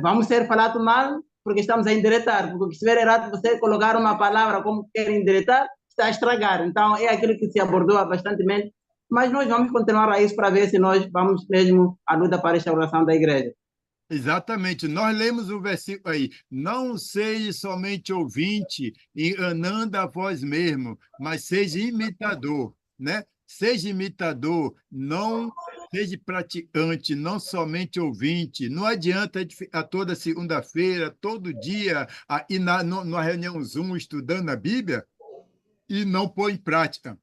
Vamos ser falados mal porque estamos a endireitar, porque se estiver errado você colocar uma palavra como quer endireitar, está a estragar. Então, é aquilo que se abordou bastantemente, mas nós vamos continuar a isso para ver se nós vamos mesmo à luta para a restauração da igreja. Exatamente, nós lemos o versículo aí, não seja somente ouvinte, enganando a vós mesmo, mas seja imitador, né? Seja imitador, não seja praticante, não somente ouvinte. Não adianta a gente ficar toda segunda-feira, todo dia, aí na reunião Zoom, estudando a Bíblia e não pôr em prática.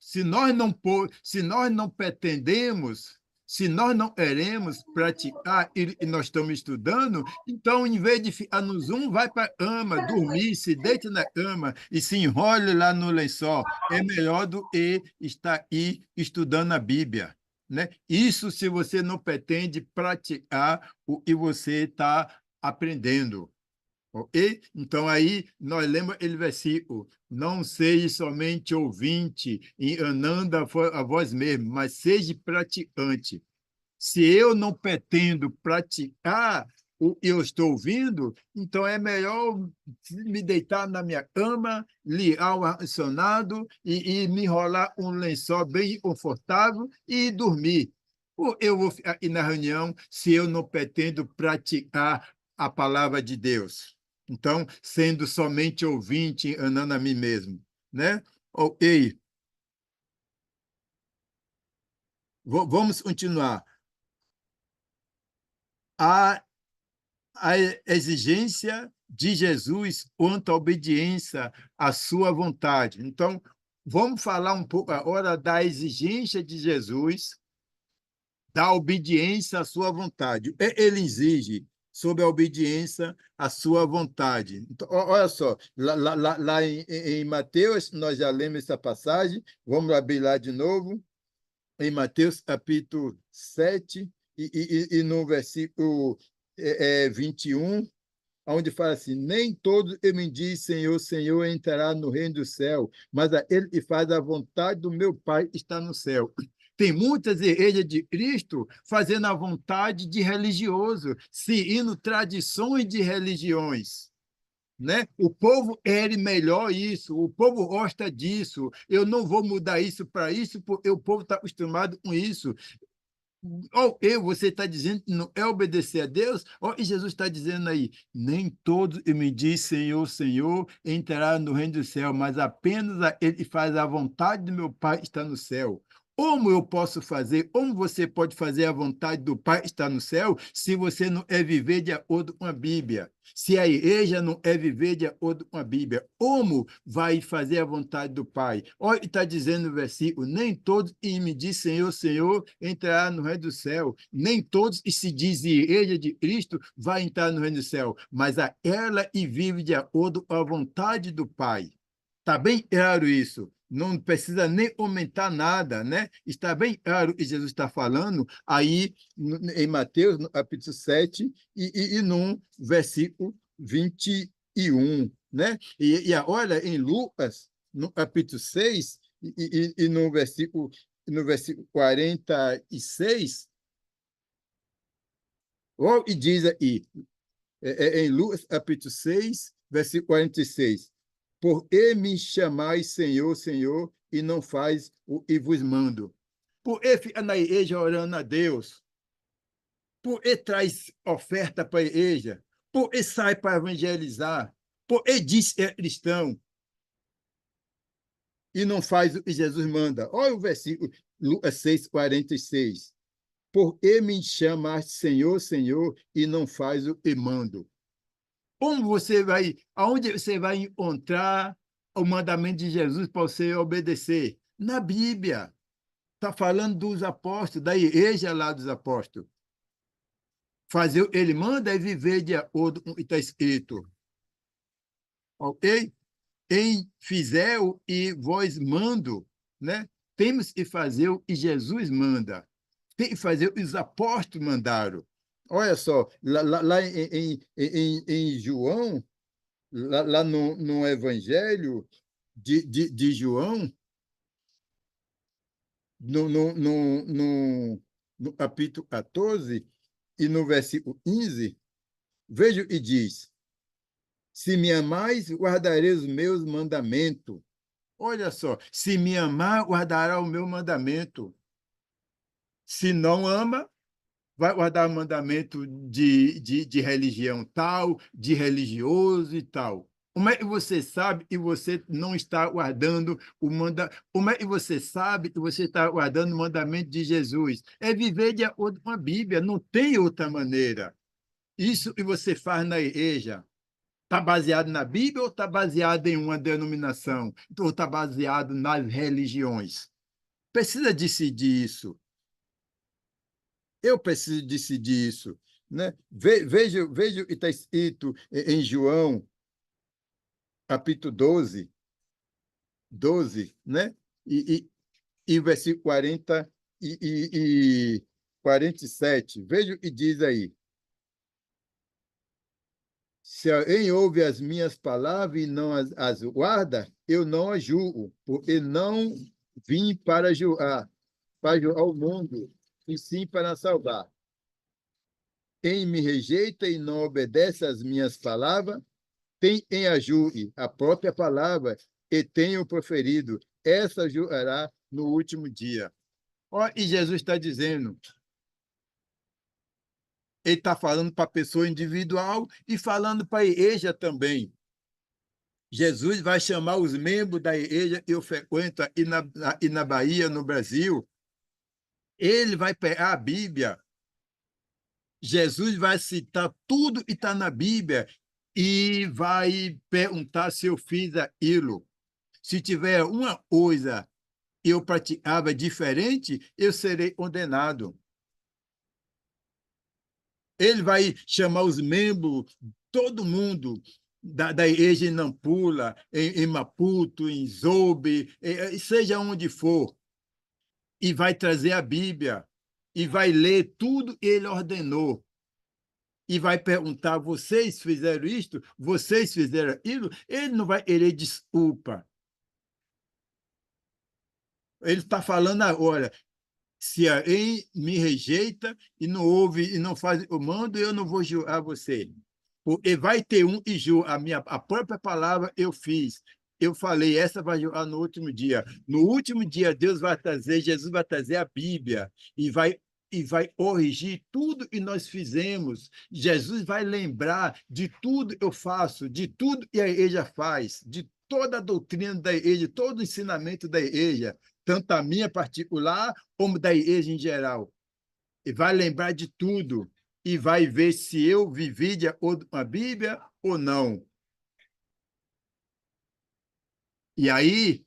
Se nós não pretendemos, se nós não queremos praticar e nós estamos estudando, então, em vez de ficar no Zoom, vai para a cama, dormir, se deite na cama e se enrole lá no lençol. É melhor do que estar aí estudando a Bíblia, né? Isso se você não pretende praticar o que você está aprendendo. Ok? Então, aí, nós lemos aquele versículo, não seja somente ouvinte, enganando a vós mesmo, mas seja praticante. Se eu não pretendo praticar o que eu estou ouvindo, então é melhor me deitar na minha cama, ligar o ar-condicionado e me enrolar um lençol bem confortável e dormir. Ou eu vou ficar aqui na reunião se eu não pretendo praticar a palavra de Deus. Então, sendo somente ouvinte, enganando a mim mesmo, né? Ok. Vamos continuar. A exigência de Jesus quanto à obediência à sua vontade. Então, vamos falar um pouco agora da exigência de Jesus, da obediência à sua vontade. Ele exige sobre a obediência à sua vontade. Então, olha só, lá em Mateus, nós já lemos essa passagem, vamos abrir lá de novo, em Mateus capítulo 7, e no versículo 21, onde fala assim, nem todos que me diz Senhor, Senhor, entrará no reino do céu, mas aquele que faz a vontade do meu Pai está no céu. Tem muitas igrejas de Cristo fazendo a vontade de religioso, seguindo tradições de religiões. Né? O povo é melhor isso, o povo gosta disso, eu não vou mudar isso para isso, porque o povo está acostumado com isso. Ou você está dizendo que não é obedecer a Deus, e Jesus está dizendo aí, nem todos me diz Senhor, Senhor, entrará no reino do céu, mas apenas ele que faz a vontade do meu Pai está no céu. Como eu posso fazer, como você pode fazer a vontade do Pai está no céu, se você não é viver de acordo com a Bíblia? Se a igreja não é viver de acordo com a Bíblia, como vai fazer a vontade do Pai? Olha, está dizendo no versículo, nem todos que me diz Senhor, Senhor, entrará no reino do céu. Nem todos que se dizem igreja de Cristo vai entrar no reino do céu, mas a ela e vive de acordo com a vontade do Pai. Está bem claro isso. Não precisa nem aumentar nada, né? Está bem claro o que Jesus está falando aí em Mateus, no capítulo 7, e no versículo 21, né? E olha, em Lucas, no capítulo 6, e no versículo 46, e diz aí, em Lucas, capítulo 6, versículo 46, por que me chamais Senhor, Senhor, e não faz o que vos mando? Por que fica na igreja orando a Deus? Por que traz oferta para a igreja? Por que sai para evangelizar? Por que diz que é cristão e não faz o que Jesus manda? Olha o versículo, Lucas 6, 46. Por que me chamas Senhor, Senhor, e não faz o que mando? Aonde você vai encontrar o mandamento de Jesus para você obedecer? Na Bíblia. Está falando dos apóstolos, da igreja lá dos apóstolos. Ele manda é viver de acordo com o que está escrito. Ok? Em fizer o e vós mando, né? Temos que fazer o que Jesus manda. Tem que fazer o que os apóstolos mandaram. Olha só, lá em João, lá no Evangelho de João, no capítulo 14 e no versículo 15, veja e diz, se me amais, guardareis os meus mandamentos, Olha só, se me amar, guardará o meu mandamento. Se não ama, vai guardar o mandamento de religião tal, de religioso e tal. Como é que você sabe e você não está guardando o mandamento? Como é que você sabe e você está guardando o mandamento de Jesus? É viver de acordo com a Bíblia, não tem outra maneira. Isso que você faz na igreja está baseado na Bíblia ou está baseado em uma denominação? Ou está baseado nas religiões? Precisa decidir isso. Eu preciso decidir isso. Né? Veja o que está escrito em João, capítulo 12, né? E versículo 40 e 47. Veja o que diz aí. Se alguém ouve as minhas palavras e não as guarda, eu não as julgo, porque não vim para julgar o mundo, e sim para salvar. Quem me rejeita e não obedece às minhas palavras, tem em ajude a própria palavra e tenho proferido. Essa julgará no último dia. Ó, e Jesus está dizendo, ele está falando para a pessoa individual e falando para a igreja também. Jesus vai chamar os membros da igreja que eu frequento e na Bahia, no Brasil. Ele vai pegar a Bíblia. Jesus vai citar tudo que está na Bíblia e vai perguntar se eu fiz aquilo. Se tiver uma coisa que eu praticava diferente, eu serei condenado. Ele vai chamar os membros, todo mundo, da igreja em Nampula, em Maputo, em Zobe, seja onde for, e vai trazer a Bíblia, e vai ler tudo que ele ordenou, e vai perguntar, vocês fizeram isto? Vocês fizeram aquilo? Ele não vai querer desculpa. Ele está falando agora, se alguém me rejeita e não ouve e não faz o mando, eu não vou julgar você. Porque vai ter um e julga a própria palavra eu fiz. Eu falei, essa vai julgar no último dia. No último dia, Jesus vai trazer a Bíblia e vai corrigir tudo que nós fizemos. Jesus vai lembrar de tudo que eu faço, de tudo que a igreja faz, de toda a doutrina da igreja, todo o ensinamento da igreja, tanto a minha particular como da igreja em geral. E vai lembrar de tudo e vai ver se eu vivi de acordo com a Bíblia ou não. E aí,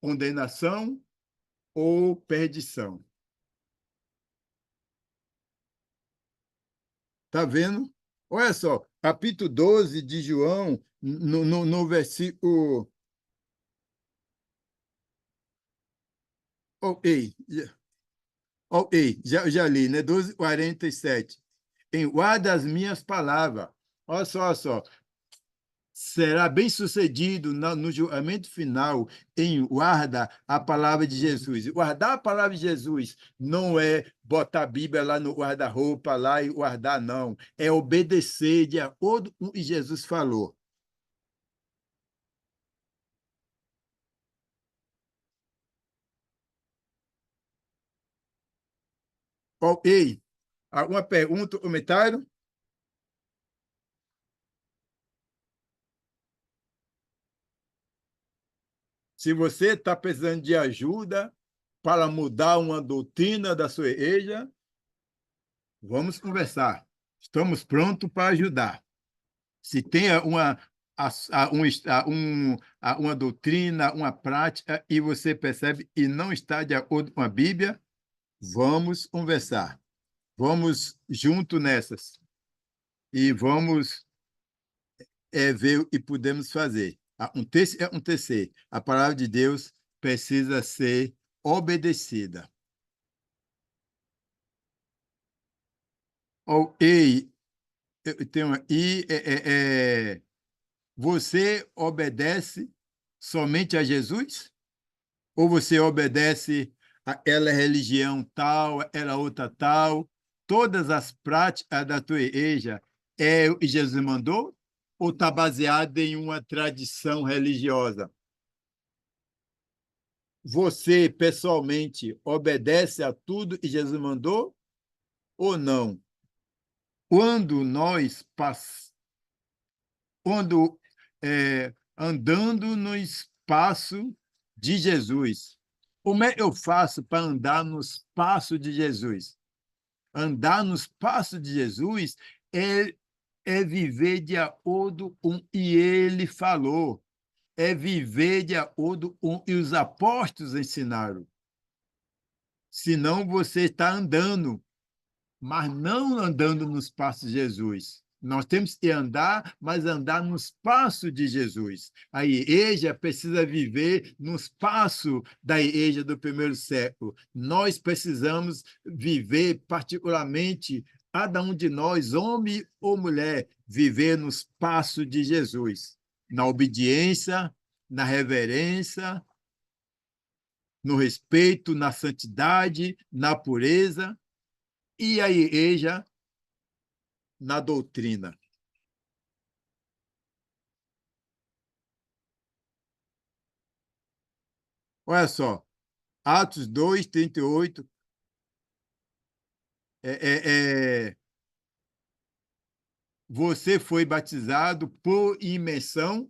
condenação ou perdição. Está vendo? Olha só, capítulo 12 de João, no versículo... Ok, já li, né? 12:47. Em guarda as minhas palavras. Olha só. Será bem-sucedido no julgamento final em guardar a palavra de Jesus. Guardar a palavra de Jesus não é botar a Bíblia lá no guarda-roupa lá e guardar, não. É obedecer de acordo com o que Jesus falou. Ok. Alguma pergunta, comentário? Se você está precisando de ajuda para mudar uma doutrina da sua igreja, vamos conversar. Estamos prontos para ajudar. Se tem uma doutrina, uma prática, e você percebe e não está de acordo com a Bíblia, vamos conversar. Vamos junto nessas. E vamos ver o que podemos fazer. Acontecer. A palavra de Deus precisa ser obedecida. Ei, eu tenho aí, você obedece somente a Jesus? Ou você obedece a aquela religião tal, aquela outra tal? Todas as práticas da tua igreja é o que Jesus mandou? Ou está baseada em uma tradição religiosa? Você, pessoalmente, obedece a tudo que Jesus mandou ou não? Quando nós quando andando no espaço de Jesus, como é que eu faço para andar no espaço de Jesus? Andar nos passos de Jesus é viver de acordo com o que ele falou, é viver de acordo com o que os apóstolos ensinaram. Senão você está andando, mas não andando nos passos de Jesus. Nós temos que andar, mas andar nos passos de Jesus. A igreja precisa viver nos passos da igreja do primeiro século. Nós precisamos viver, particularmente, cada um de nós, homem ou mulher, viver nos passos de Jesus, na obediência, na reverência, no respeito, na santidade, na pureza, e a igreja na doutrina. Olha só, Atos 2, 38, você foi batizado por imersão,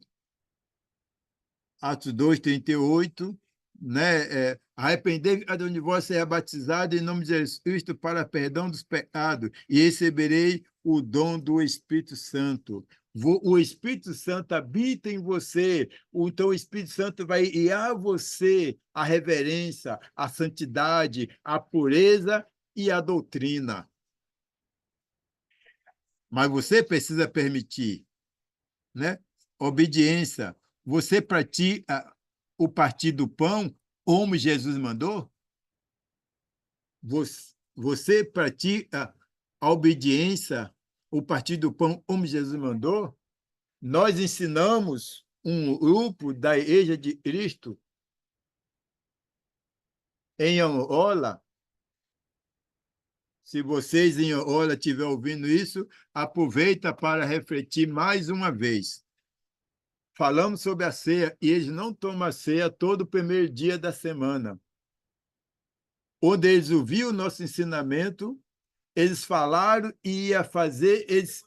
Atos 2, 38, né? Arrependei cada um de vós seja batizado em nome de Jesus Cristo para perdão dos pecados e receberei o dom do Espírito Santo. O Espírito Santo habita em você, então o Espírito Santo vai guiar você a reverência, a santidade, a pureza e a doutrina. Mas você precisa permitir, né? Obediência. Você pratica o partir do pão como Jesus mandou? Você pratica a obediência, o partir do pão como Jesus mandou? Nós ensinamos um grupo da Igreja de Cristo em Angola. Se vocês em Angola estiverem ouvindo isso, aproveita para refletir mais uma vez. Falamos sobre a ceia e eles não tomam a ceia todo o primeiro dia da semana. Onde eles ouviram o nosso ensinamento, eles falaram e ia fazer, eles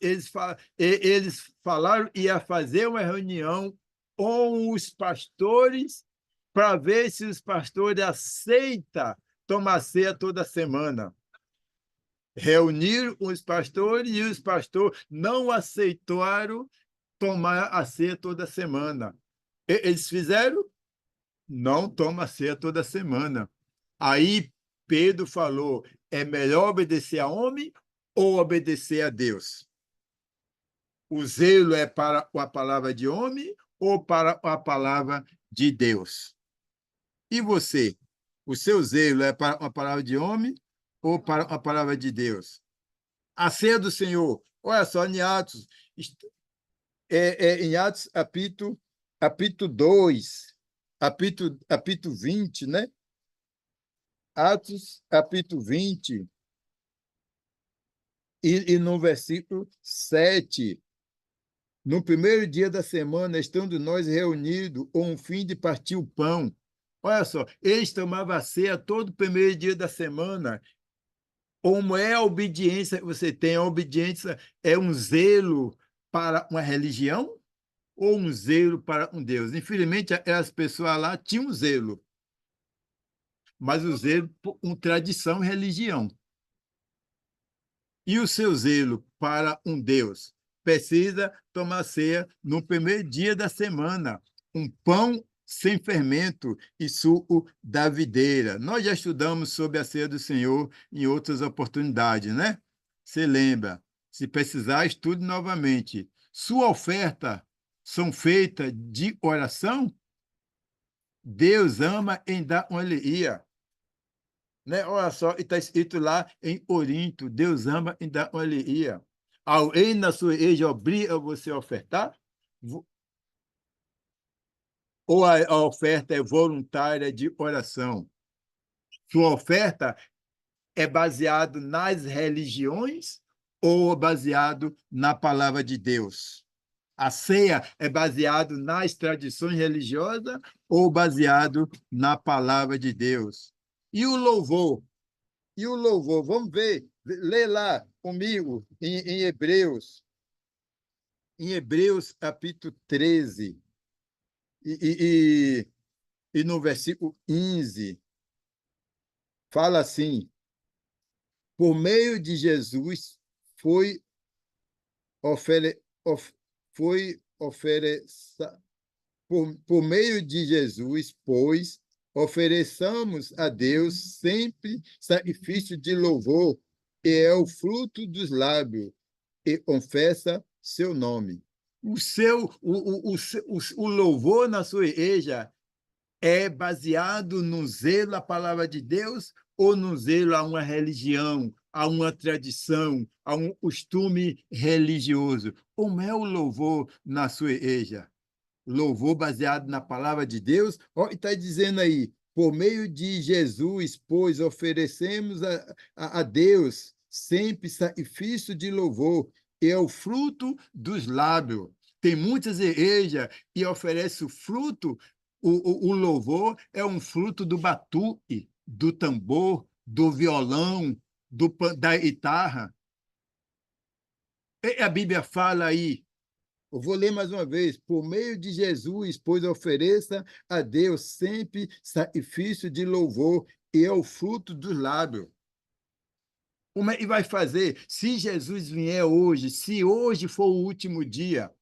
falaram e ia fazer uma reunião com os pastores para ver se os pastores aceitam tomar ceia toda semana. Reuniram os pastores e os pastores não aceitaram tomar a ceia toda semana. Eles fizeram? Não toma ceia toda semana. Aí Pedro falou, é melhor obedecer a homem ou obedecer a Deus? O zelo é para a palavra de homem ou para a palavra de Deus? E você? O seu zelo é para a palavra de homem ou para a palavra de Deus? A ceia do Senhor, olha só, em Atos, em Atos capítulo 2, capítulo 20, né? Atos, capítulo 20, e no versículo 7. No primeiro dia da semana, estando nós reunidos, com o fim de partir o pão. Olha só, eles tomavam a ceia todo primeiro dia da semana. Como é a obediência que você tem? A obediência é um zelo para uma religião ou um zelo para um Deus? Infelizmente, as pessoas lá tinham um zelo, mas o zelo com tradição e religião. E o seu zelo para um Deus? Precisa tomar ceia no primeiro dia da semana, um pão sem fermento e suco da videira. Nós já estudamos sobre a ceia do Senhor em outras oportunidades, né? Você lembra? Se precisar, estude novamente. Sua oferta são feitas de oração? Deus ama em dar uma alegria. Né? Olha só, está escrito lá em Corinto, Deus ama e dá uma alegria. Alguém na sua igreja obriga você a ofertar? Ou a oferta é voluntária de oração? Sua oferta é baseado nas religiões ou baseado na palavra de Deus? A ceia é baseado nas tradições religiosas ou baseado na palavra de Deus? E o louvor? E o louvor? Vamos ver, lê lá comigo em Hebreus. Em Hebreus, capítulo 13, e no versículo 15, fala assim: por meio de Jesus foi ofere, of, foi ofereça, por meio de Jesus, pois, ofereçamos a Deus sempre sacrifício de louvor, e é o fruto dos lábios, e confessa seu nome. O louvor na sua igreja é baseado no zelo à palavra de Deus ou no zelo a uma religião, a uma tradição, a um costume religioso? Como é o louvor na sua igreja? Louvor baseado na palavra de Deus? Está dizendo aí, por meio de Jesus, pois oferecemos a Deus sempre sacrifício de louvor, e é o fruto dos lábios. Tem muitas igrejas e oferece o fruto, o louvor é um fruto do batuque, do tambor, do violão, da guitarra. E a Bíblia fala aí, eu vou ler mais uma vez. Por meio de Jesus, pois ofereça a Deus sempre sacrifício de louvor, e é o fruto dos lábios. Como é que vai fazer? Se Jesus vier hoje, se hoje for o último dia,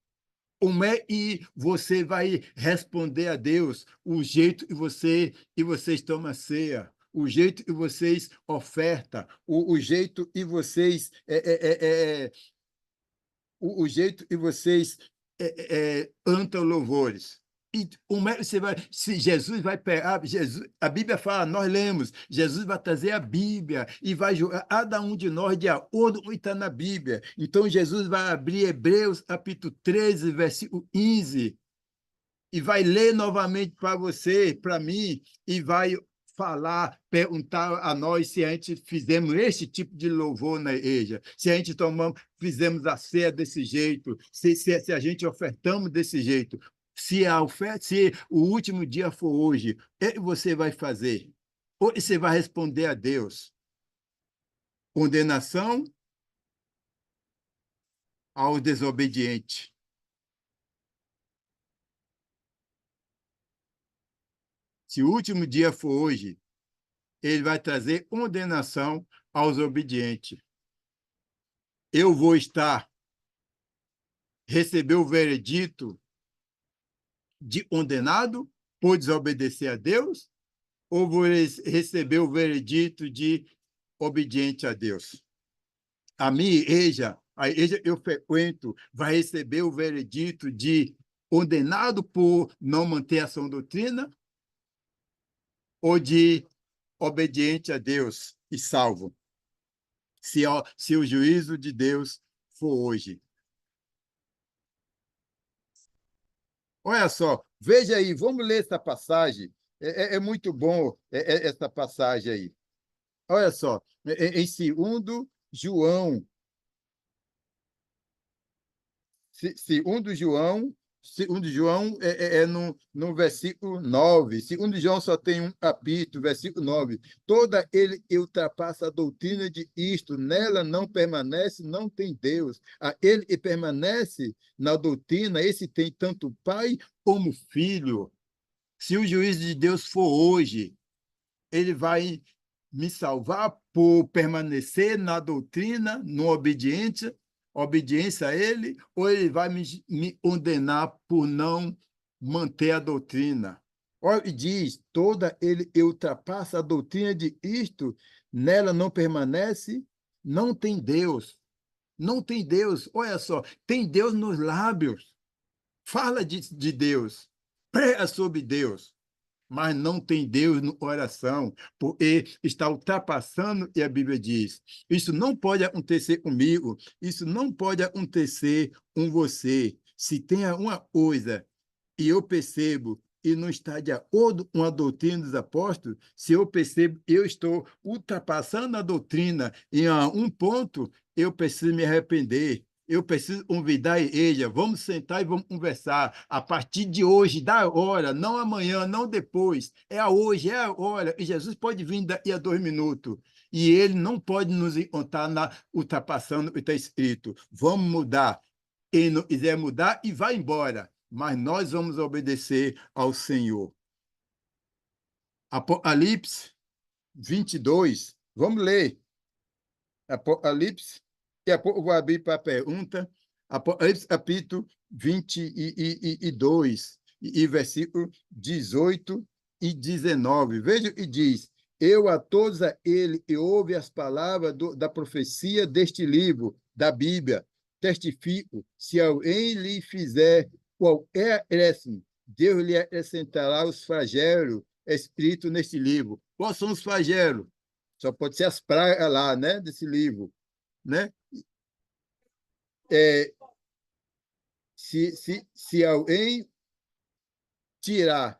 como é que você vai responder a Deus? O jeito que vocês tomam ceia, o jeito que vocês ofertam, o jeito que vocês o jeito que vocês cantam louvores. E como é que você vai? Se Jesus vai pegar, Jesus, a Bíblia fala, nós lemos, Jesus vai trazer a Bíblia e vai julgar cada um de nós de acordo com o que está na Bíblia. Então, Jesus vai abrir Hebreus, capítulo 13, versículo 15, e vai ler novamente para você, para mim, e vai falar, perguntar a nós se a gente fizemos esse tipo de louvor na igreja, se a gente fizemos a ceia desse jeito, se a gente ofertamos desse jeito. Se o último dia for hoje, o que você vai fazer? Ou você vai responder a Deus? Condenação ao desobediente. Se o último dia for hoje, ele vai trazer condenação aos obedientes. Eu vou receber o veredito de condenado por desobedecer a Deus, ou vou receber o veredito de obediente a Deus? A igreja que eu frequento, vai receber o veredito de condenado por não manter a sua doutrina, ou de obediente a Deus e salvo, se o juízo de Deus for hoje? Olha só, veja aí, vamos ler essa passagem. É muito bom essa passagem aí. Olha só, em 2 João, segundo João no versículo 9. Segundo João só tem um capítulo, versículo 9. Toda ele ultrapassa a doutrina de isto, nela não permanece, não tem Deus. A ele que permanece na doutrina, esse tem tanto pai como filho. Se o juízo de Deus for hoje, ele vai me salvar por permanecer na doutrina, no obediência a ele, ou ele vai me condenar por não manter a doutrina? Olha, e diz, toda ele ultrapassa a doutrina de isto, nela não permanece, não tem Deus. Não tem Deus. Olha só, tem Deus nos lábios. Fala de Deus. Prega sobre Deus, mas não tem Deus no coração, porque está ultrapassando, e a Bíblia diz, isso não pode acontecer comigo, isso não pode acontecer com você. Se tem uma coisa e eu percebo e não está de acordo com a doutrina dos apóstolos, se eu percebo que eu estou ultrapassando a doutrina em um ponto, eu preciso me arrepender, Eu preciso convidar a igreja. Vamos sentar e vamos conversar. A partir de hoje, da hora, não amanhã, não depois. É a hoje, é a hora. E Jesus pode vir daqui a 2 minutos. E ele não pode nos encontrar ultrapassando o que está escrito. Vamos mudar. Quem não quiser mudar, e vai embora. Mas nós vamos obedecer ao Senhor. Apocalipse 22. Vamos ler. Apocalipse. Daqui a pouco eu vou abrir para a pergunta. Apocalipse, capítulo 22, e versículo 18 e 19. Veja o que diz. Eu a todos a ele que ouve as palavras da profecia deste livro, da Bíblia, testifico, se alguém lhe fizer qualquer acréscimo, Deus lhe acrescentará os flagelos escritos neste livro. Quais são os flagelos? Só pode ser as pragas lá, né, desse livro, né? Se alguém tirar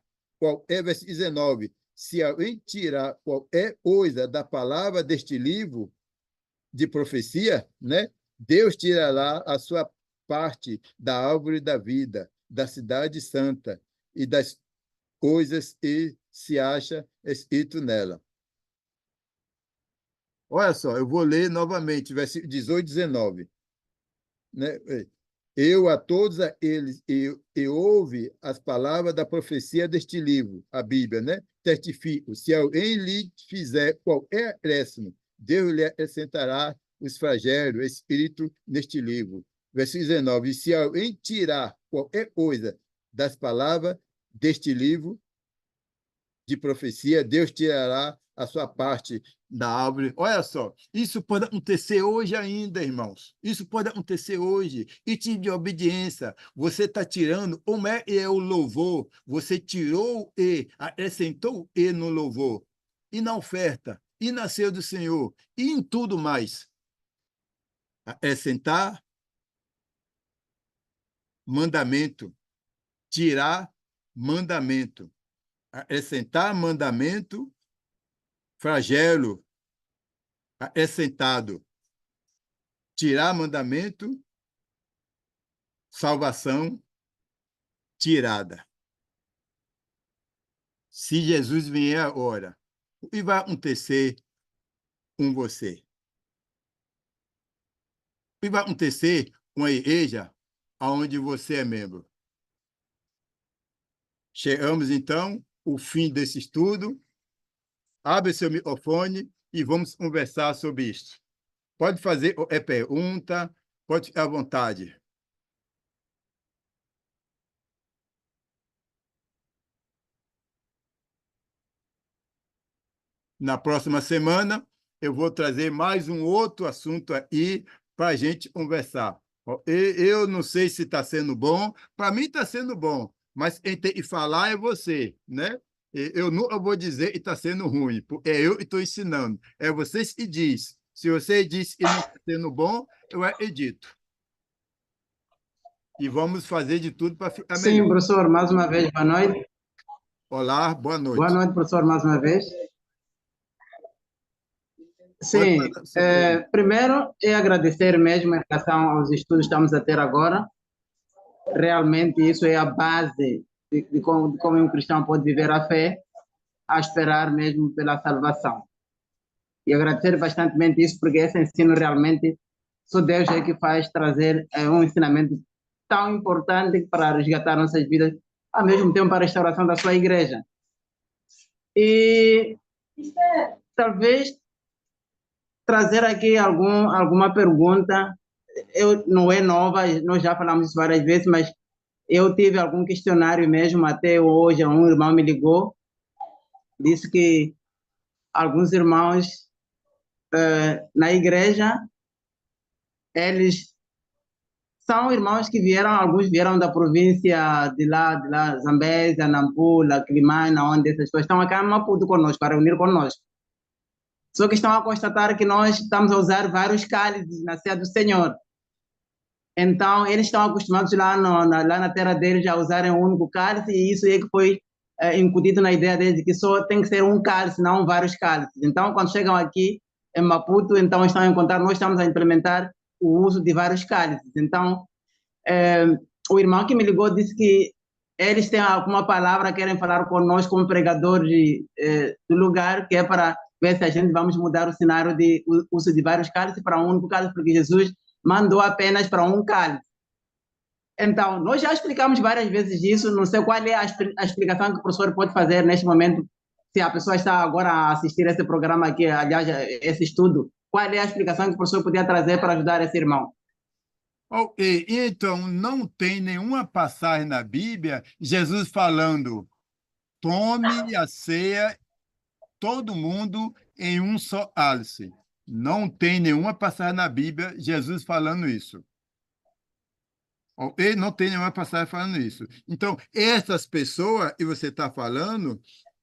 versículo 19, se alguém tirar qualquer coisa da palavra deste livro de profecia, né, Deus tirará a sua parte da árvore da vida, da cidade santa e das coisas que se acha escrito nela. Olha só, eu vou ler novamente, versículo 18 e 19. Né? Eu a todos eles e ouve as palavras da profecia deste livro, a Bíblia, né? Testifico, se alguém lhe fizer qualquer acréscimo, Deus lhe acrescentará os flagelos escritos neste livro. Versículo 19, e se alguém tirar qualquer coisa das palavras deste livro de profecia, Deus tirará a sua parte da árvore. Olha só, isso pode acontecer hoje ainda, irmãos. Isso pode acontecer hoje. E tipo de obediência, você está tirando, como é o louvor? Você tirou e acrescentou e no louvor, e na oferta, e nasceu do Senhor, e em tudo mais. Acrescentar mandamento, tirar mandamento, acrescentar mandamento, flagelo, acrescentado, tirar mandamento, salvação, tirada. Se Jesus vier agora, o que vai acontecer com você? O que vai acontecer com a igreja onde você é membro? Chegamos, então, ao fim desse estudo. Abre seu microfone e vamos conversar sobre isso. Pode fazer pergunta, pode ficar à vontade. Na próxima semana, eu vou trazer mais um outro assunto aí para a gente conversar. Eu não sei se está sendo bom, para mim está sendo bom, mas quem tem que falar é você, né? Eu nunca vou dizer que está sendo ruim, porque é eu que estou ensinando. É você que diz. Se você diz que não está sendo bom, eu acredito. E vamos fazer de tudo para ficar melhor. Sim, professor, mais uma vez, boa noite. Olá, boa noite. Boa noite, professor, mais uma vez. Sim, primeiro é agradecer mesmo em relação aos estudos que estamos a ter agora. Realmente isso é a base de como um cristão pode viver a fé, a esperar mesmo pela salvação. E agradecer bastantemente isso, porque esse ensino realmente, só Deus é que faz trazer um ensinamento tão importante para resgatar nossas vidas, ao mesmo tempo para a restauração da sua igreja. E talvez trazer aqui alguma pergunta, não é nova, nós já falamos isso várias vezes, mas eu tive algum questionário mesmo, até hoje um irmão me ligou, disse que alguns irmãos na igreja, eles são irmãos que alguns vieram da província de lá, Zambésia, Nampula, Climana, onde essas pessoas estão aqui em Maputo conosco, para reunir conosco. Só que estão a constatar que nós estamos a usar vários cálices na ceia do Senhor. Então, eles estão acostumados lá na terra deles a usarem um único cálice, e isso é que foi incutido na ideia deles, de que só tem que ser um cálice, não vários cálices. Então, quando chegam aqui em Maputo, então estão a encontrar, nós estamos a implementar o uso de vários cálices. Então, o irmão que me ligou disse que eles têm alguma palavra, querem falar conosco como pregadores do lugar, que é para ver se a gente vamos mudar o cenário de uso de vários cálices para um único cálice, porque Jesus mandou apenas para um cálice. Então, nós já explicamos várias vezes isso, não sei qual é a explicação que o professor pode fazer neste momento, se a pessoa está agora a assistir esse programa aqui, aliás, esse estudo, qual é a explicação que o professor podia trazer para ajudar esse irmão? Então, não tem nenhuma passagem na Bíblia Jesus falando, tome a ceia, todo mundo em um só cálice. Não tem nenhuma passagem na Bíblia Jesus falando isso. Ele não tem nenhuma passagem falando isso. Então, essas pessoas, e você está falando,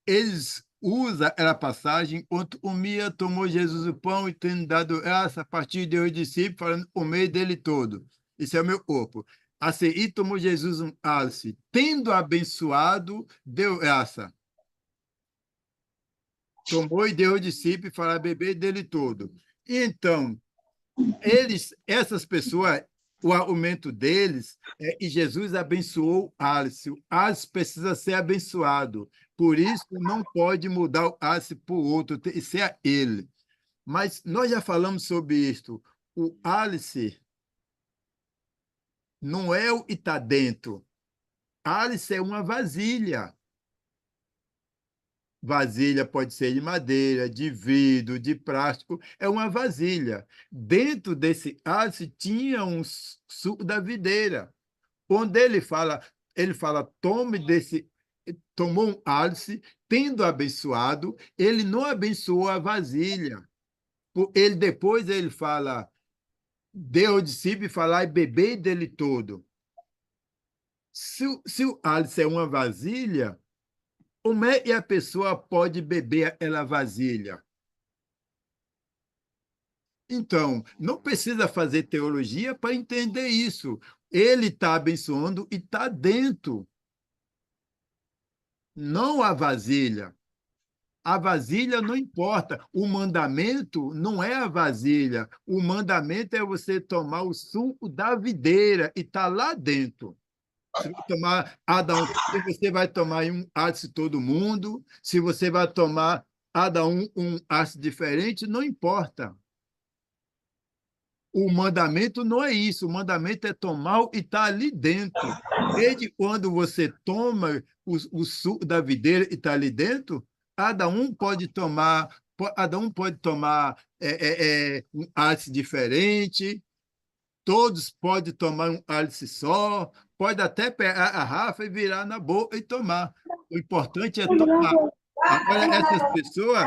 eles usam a passagem, onde comia, tomou Jesus o pão e tendo dado essa, a partir de os discípulos, falando, o meio dele todo. Esse é o meu corpo. Assim, e tomou Jesus um cálice, tendo abençoado, deu essa. Tomou e deu ao discípulo para beber dele todo. Então, essas pessoas, o argumento deles é que Jesus abençoou o cálice. O cálice precisa ser abençoado. Por isso, não pode mudar o cálice para o outro, tem que ser ele. Mas nós já falamos sobre isso. O cálice não é o que está dentro. Cálice é uma vasilha. Vasilha pode ser de madeira, de vidro, de plástico, é uma vasilha. Dentro desse cálice tinha um suco da videira. Quando ele fala, tomou um cálice, tendo abençoado, ele não abençoou a vasilha. Depois ele fala, deu ao discípulo falar e beber dele todo. Se o cálice é uma vasilha, como é que a pessoa pode beber aquela vasilha? Então, não precisa fazer teologia para entender isso. Ele está abençoando e está dentro. Não a vasilha. A vasilha não importa. O mandamento não é a vasilha. O mandamento é você tomar o suco da videira e está lá dentro. Se você vai tomar em um cálice todo mundo, se você vai tomar cada um cálice diferente, não importa. O mandamento não é isso, o mandamento é tomar e estar ali dentro. Desde quando você toma o suco da videira e está ali dentro, cada um pode tomar um cálice diferente, todos podem tomar um cálice só, pode até pegar a garrafa e virar na boca e tomar. O importante é tomar. Agora, essas pessoas,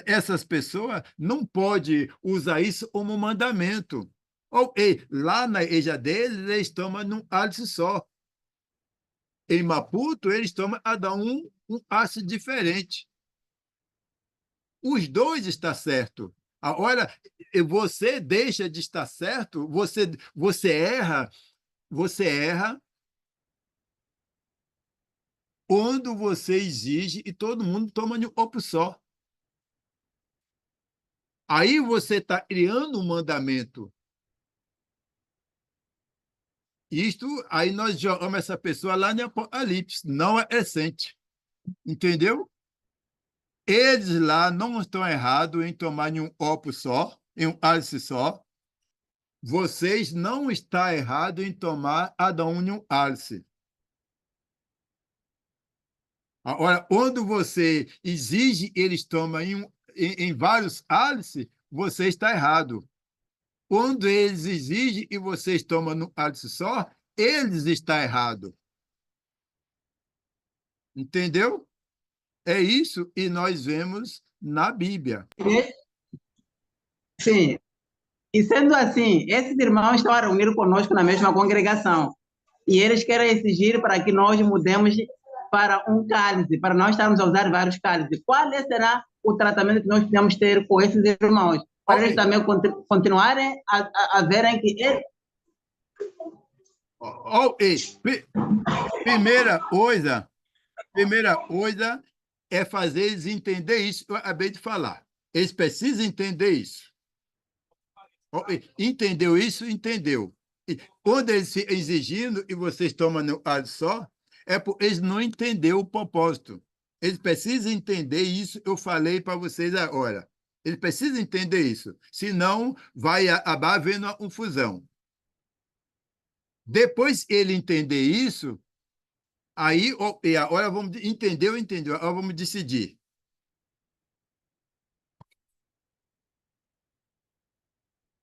essas pessoas não podem usar isso como mandamento. Lá na igreja deles, eles tomam num cálice só. Em Maputo, eles tomam cada um cálice diferente. Os dois estão certos. Agora, você deixa de estar certo, você erra quando você exige e todo mundo toma de um copo só. Aí você está criando um mandamento. Aí nós jogamos essa pessoa lá em Apocalipse, não é recente. Entendeu? Eles lá não estão errados em tomar em um copo só, em um cálice só. Vocês não estão errados em tomar cada um em um cálice. Agora, quando você exige que eles tomem em vários cálices, você está errado. Quando eles exigem e vocês tomam no cálice só, eles estão errados. Entendeu? É isso que nós vemos na Bíblia. Sim. E sendo assim, esses irmãos estão a reunir conosco na mesma congregação. E eles querem exigir para que nós mudemos para um cálice, para nós estarmos a usar vários cálices. Qual será o tratamento que nós podemos ter com esses irmãos? Para eles também continuarem a verem que... Primeira coisa é fazer eles entender isso que eu acabei de falar. Eles precisam entender isso. Entendeu isso? Entendeu. Quando eles se exigindo e vocês tomam no ar só, é porque eles não entenderam o propósito. Eles precisam entender isso, eu falei para vocês agora. Eles precisam entender isso, senão vai acabar havendo uma confusão. Depois ele entender isso, aí, e agora vamos entendeu, agora vamos decidir.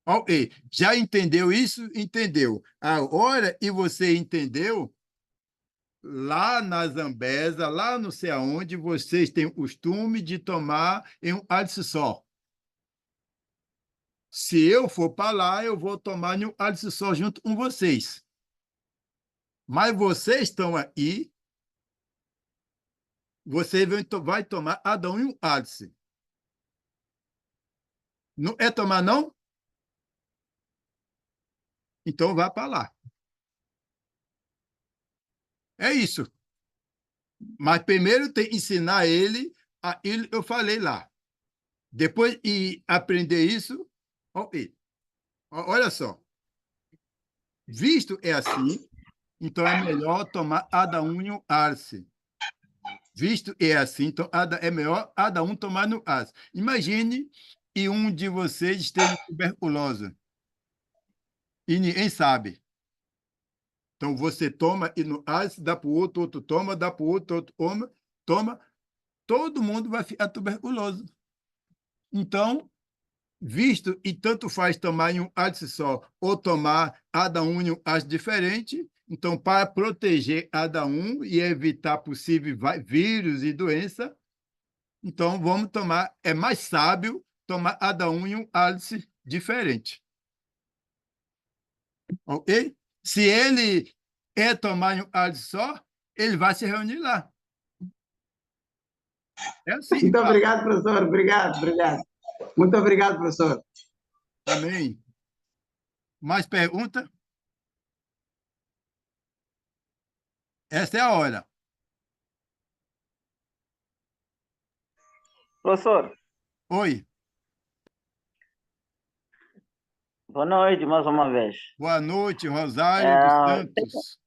Ok, já entendeu isso? Entendeu. Agora, e você entendeu, lá na Zambesa, lá não sei aonde, vocês têm o costume de tomar em um cálice só. Se eu for para lá, eu vou tomar em um cálice só junto com vocês. Mas vocês estão aí, você vai tomar cada um em um cálice. Não é tomar, não? Então vá para lá. É isso. Mas primeiro tem que ensinar ele, eu falei lá. Depois de aprender isso, olha só. Visto é assim, então é melhor tomar cada um em um cálice. Visto é assim, então é melhor cada um tomar no cálice. Imagine que um de vocês esteja tuberculoso e ninguém sabe. Então, você toma e no cálice, dá para o outro, outro toma, dá para o outro, outro toma, todo mundo vai ficar tuberculoso. Então, visto e tanto faz tomar em um cálice só ou tomar cada um em um cálice diferente, então, para proteger cada um e evitar possíveis vírus e doença, então vamos tomar, é mais sábio tomar cada um em um cálice diferente. Ok? Se ele tomar em um cálice só, ele vai se reunir lá. É assim. Muito obrigado, professor. Obrigado. Muito obrigado, professor. Amém. Mais pergunta? Essa é a hora. Professor, Oi. boa noite mais uma vez. Boa noite, Rosário dos Santos.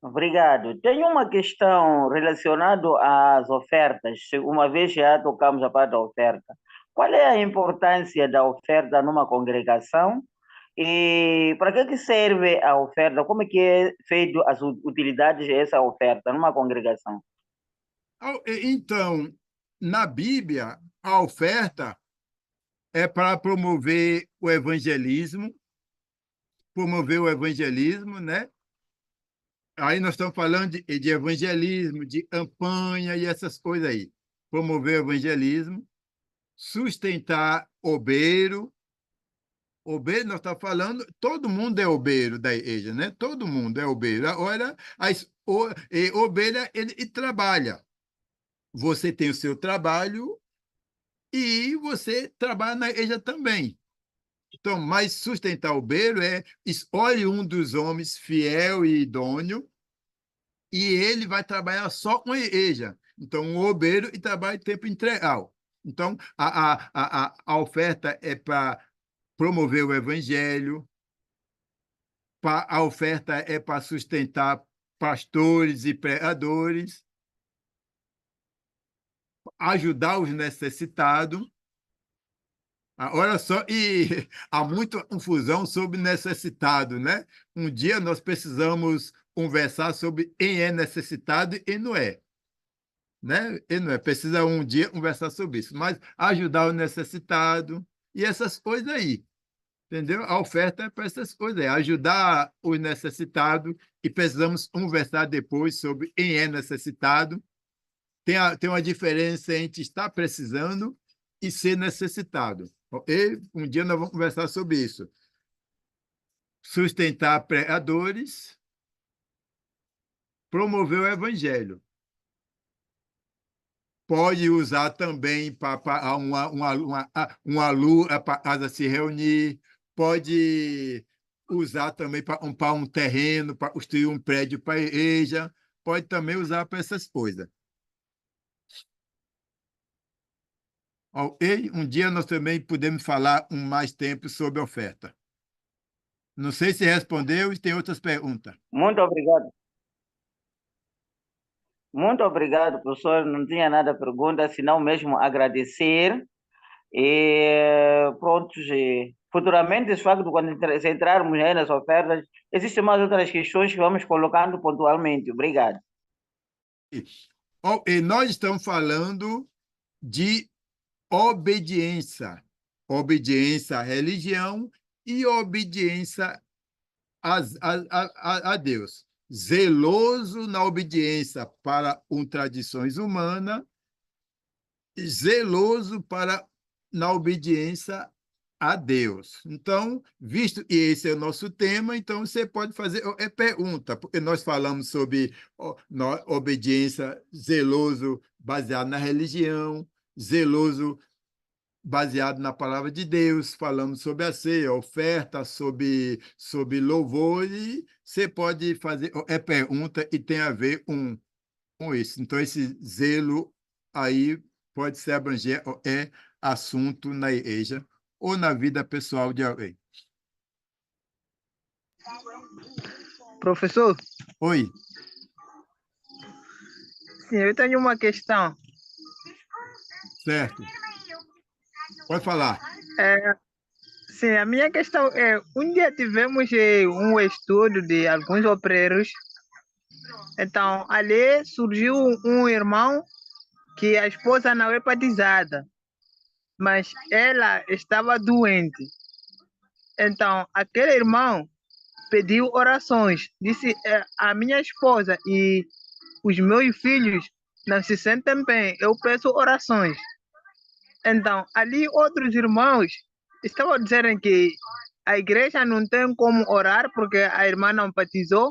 Obrigado. Tenho uma questão relacionada às ofertas. Uma vez já tocamos a parte da oferta. Qual é a importância da oferta numa congregação? E para que serve a oferta? Como é que é feito as utilidades dessa oferta numa congregação? Então, na Bíblia, a oferta é para promover o evangelismo, né? Aí nós estamos falando de evangelismo, de campanha e essas coisas aí. Promover o evangelismo, sustentar obreiro. Obreiro, nós estamos falando, todo mundo é obreiro da igreja, né? Todo mundo é obreiro. Agora, obreiro, ele trabalha. Você tem o seu trabalho e você trabalha na igreja também. Então, mas sustentar o obreiro escolhe um dos homens fiel e idôneo e ele vai trabalhar só com a igreja. Então, o obreiro e trabalha em tempo integral. Então, a oferta é para promover o evangelho, a oferta é para sustentar pastores e pregadores, ajudar os necessitados. Olha só, e há muita confusão sobre necessitado, né? Um dia nós precisamos conversar sobre quem é necessitado e não é, né? E não é, precisa um dia conversar sobre isso, mas ajudar o necessitado e essas coisas aí, entendeu? A oferta é para essas coisas aí, ajudar os necessitados e precisamos conversar depois sobre quem é necessitado. Tem uma diferença entre estar precisando e ser necessitado. Ok? Um dia nós vamos conversar sobre isso. Sustentar pregadores, promover o evangelho. Pode usar também para uma lua para a casa se reunir, pode usar também para comprar um terreno, para construir um prédio para a igreja, pode também usar para essas coisas. Ok? Um dia nós também podemos falar mais tempo sobre oferta. Não sei se respondeu e tem outras perguntas. Muito obrigado. Muito obrigado, professor. Não tinha nada a pergunta, senão mesmo agradecer. E pronto, futuramente, de facto, quando se entrarmos aí nas ofertas, existem mais outras questões que vamos colocando pontualmente. Obrigado. E nós estamos falando de obediência. Obediência à religião e obediência a Deus. Zeloso na obediência para tradições humanas, zeloso na obediência a Deus. Então, visto que esse é o nosso tema, então você pode fazer pergunta, porque nós falamos sobre obediência, zeloso baseado na religião, zeloso baseado na palavra de Deus, falamos sobre a ceia, oferta, sobre louvor, e você pode fazer pergunta e tem a ver com isso. Então, esse zelo aí pode se abranger, assunto na igreja ou na vida pessoal de alguém. Professor, Oi. sim, eu tenho uma questão. Certo. Pode falar. Sim, a minha questão é, um dia tivemos um estudo de alguns obreiros, então ali surgiu um irmão que a esposa não é batizada, mas ela estava doente. Então, aquele irmão pediu orações, disse, a minha esposa e os meus filhos não se sentem bem, eu peço orações. Então, ali outros irmãos estavam dizendo que a igreja não tem como orar porque a irmã não batizou,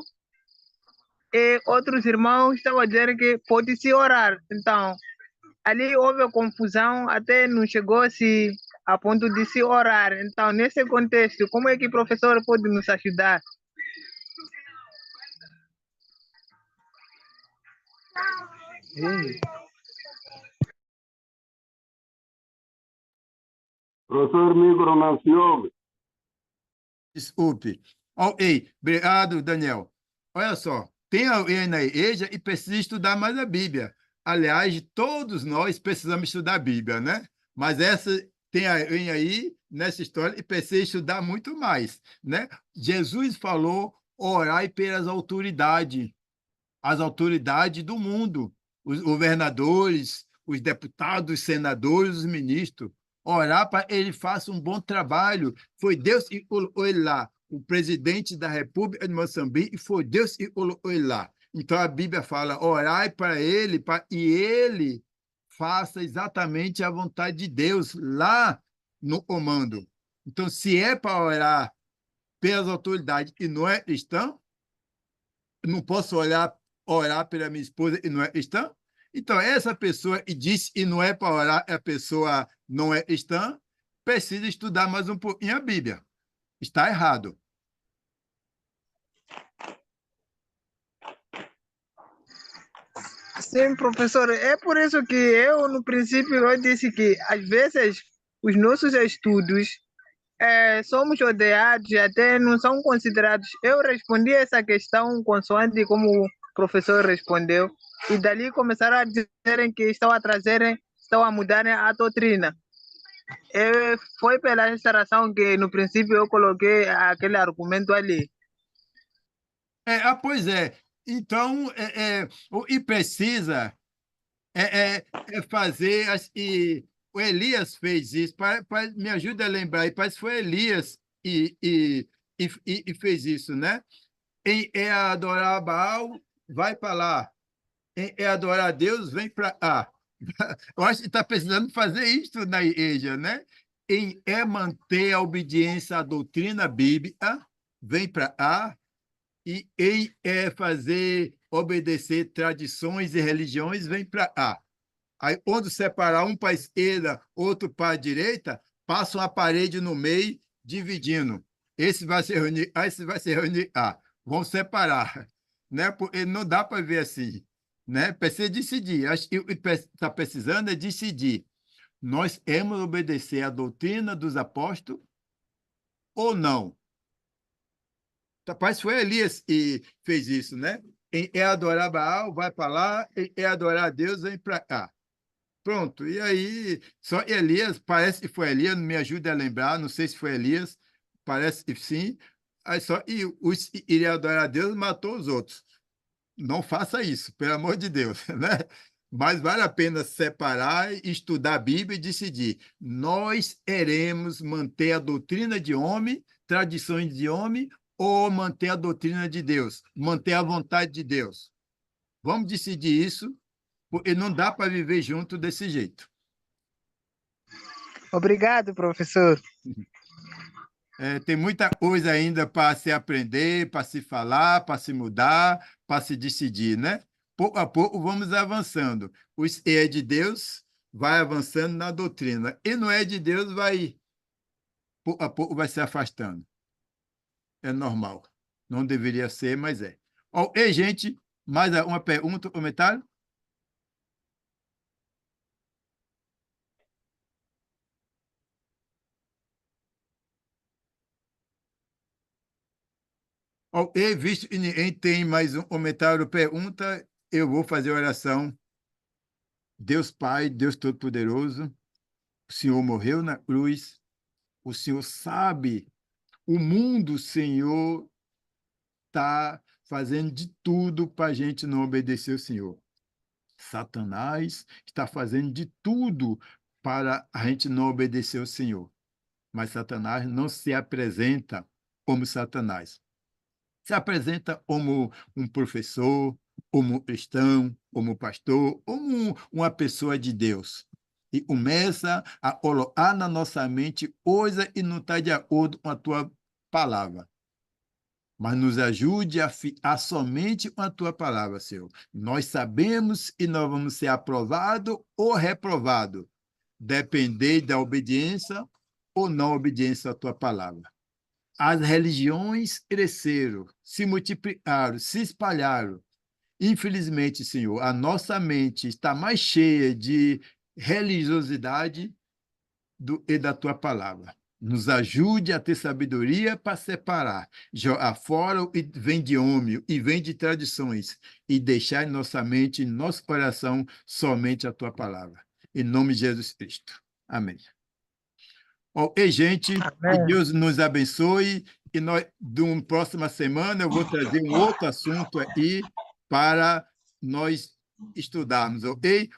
e outros irmãos estavam dizendo que pode se orar. Então, ali houve confusão, até não chegou-se a ponto de se orar. Então, nesse contexto, como é que o professor pode nos ajudar? Professor Micro não se ouve. Desculpe. Obrigado, Daniel. Olha só, tem alguém na igreja e precisa estudar mais a Bíblia. Aliás, todos nós precisamos estudar a Bíblia, né? Mas tem alguém aí nessa história e precisa estudar muito mais, né? Jesus falou, orai pelas autoridades, as autoridades do mundo, os governadores, os deputados, os senadores, os ministros. Orar para ele faça um bom trabalho. Foi Deus que colocou ele lá, o presidente da República de Moçambique, e foi Deus que colocou ele lá. Então a Bíblia fala, orai para ele, e ele faça exatamente a vontade de Deus lá no comando. Então, se é para orar pelas autoridades e não é cristão, não posso orar pela minha esposa e não é cristã? Então, essa pessoa, e disse e não é para orar, a pessoa não é cristã, precisa estudar mais um pouquinho a Bíblia. Está errado. Sim, professor, é por isso que eu, no princípio, eu disse que, às vezes, os nossos estudos somos odiados e até não são considerados. Eu respondi essa questão consoante como o professor respondeu, e dali começaram a dizerem que estão a mudarem a doutrina. Foi pela essa razão que, no princípio, eu coloquei aquele argumento ali. Pois é. Então, o que precisa fazer, e o Elias fez isso, me ajuda a lembrar, parece que foi Elias e fez isso, né? É adorar Baal, vai para lá. É adorar a Deus, vem para cá. Eu acho que está precisando fazer isso na igreja, né? É manter a obediência à doutrina bíblica, vem para cá, e fazer obedecer tradições e religiões, vem para cá. Aí, onde separar um para a esquerda, outro para a direita, passa uma parede no meio, dividindo. Esse vai se reunir A, esse vai se reunir A. Vão separar, né? Porque não dá para ver assim, né? Precisa decidir. Acho que o que está precisando é decidir. nós hemos obedecer à doutrina dos apóstolos ou não? Rapaz, foi Elias que fez isso, né? É adorar Baal, vai para lá, é adorar a Deus, vem para cá. Pronto, e aí, só Elias, parece que foi Elias, me ajude a lembrar, não sei se foi Elias, parece que sim, aí só, e os iria adorar a Deus, matou os outros. Não faça isso, pelo amor de Deus, né? Mas vale a pena separar, estudar a Bíblia e decidir. Nós iremos manter a doutrina de homem, tradições de homem, ou manter a doutrina de Deus, manter a vontade de Deus. Vamos decidir isso, porque não dá para viver junto desse jeito. Obrigado, professor. Tem muita coisa ainda para se aprender, para se falar, para se mudar, para se decidir, né? Pouco a pouco vamos avançando. O é de Deus vai avançando na doutrina, e não é de Deus pouco a pouco vai se afastando. É normal. Não deveria ser, mas é. Ei, gente, mais uma pergunta, comentário? Visto que ninguém tem mais um comentário, pergunta, eu vou fazer a oração. Deus Pai, Deus Todo-Poderoso, o Senhor morreu na cruz, o Senhor sabe, o mundo, Senhor, está fazendo de tudo para a gente não obedecer o Senhor. Satanás está fazendo de tudo para a gente não obedecer o Senhor. Mas Satanás não se apresenta como Satanás. Se apresenta como um professor, como cristão, como pastor, como uma pessoa de Deus. E começa a colocar na nossa mente coisa e não está de acordo com a tua palavra. Mas nos ajude a ficar somente com a tua palavra, Senhor. Nós sabemos que nós vamos ser aprovado ou reprovado, depender da obediência ou não obediência à tua palavra. As religiões cresceram, se multiplicaram, se espalharam. Infelizmente, Senhor, a nossa mente está mais cheia de religiosidade e da tua palavra. Nos ajude a ter sabedoria para separar, jogar fora o que vem de homem e vem de tradições, e deixar em nossa mente, em nosso coração, somente a tua palavra. Em nome de Jesus Cristo. Amém. Ok, gente, que Deus nos abençoe, e na próxima semana eu vou trazer um outro assunto aí para nós estudarmos, ok?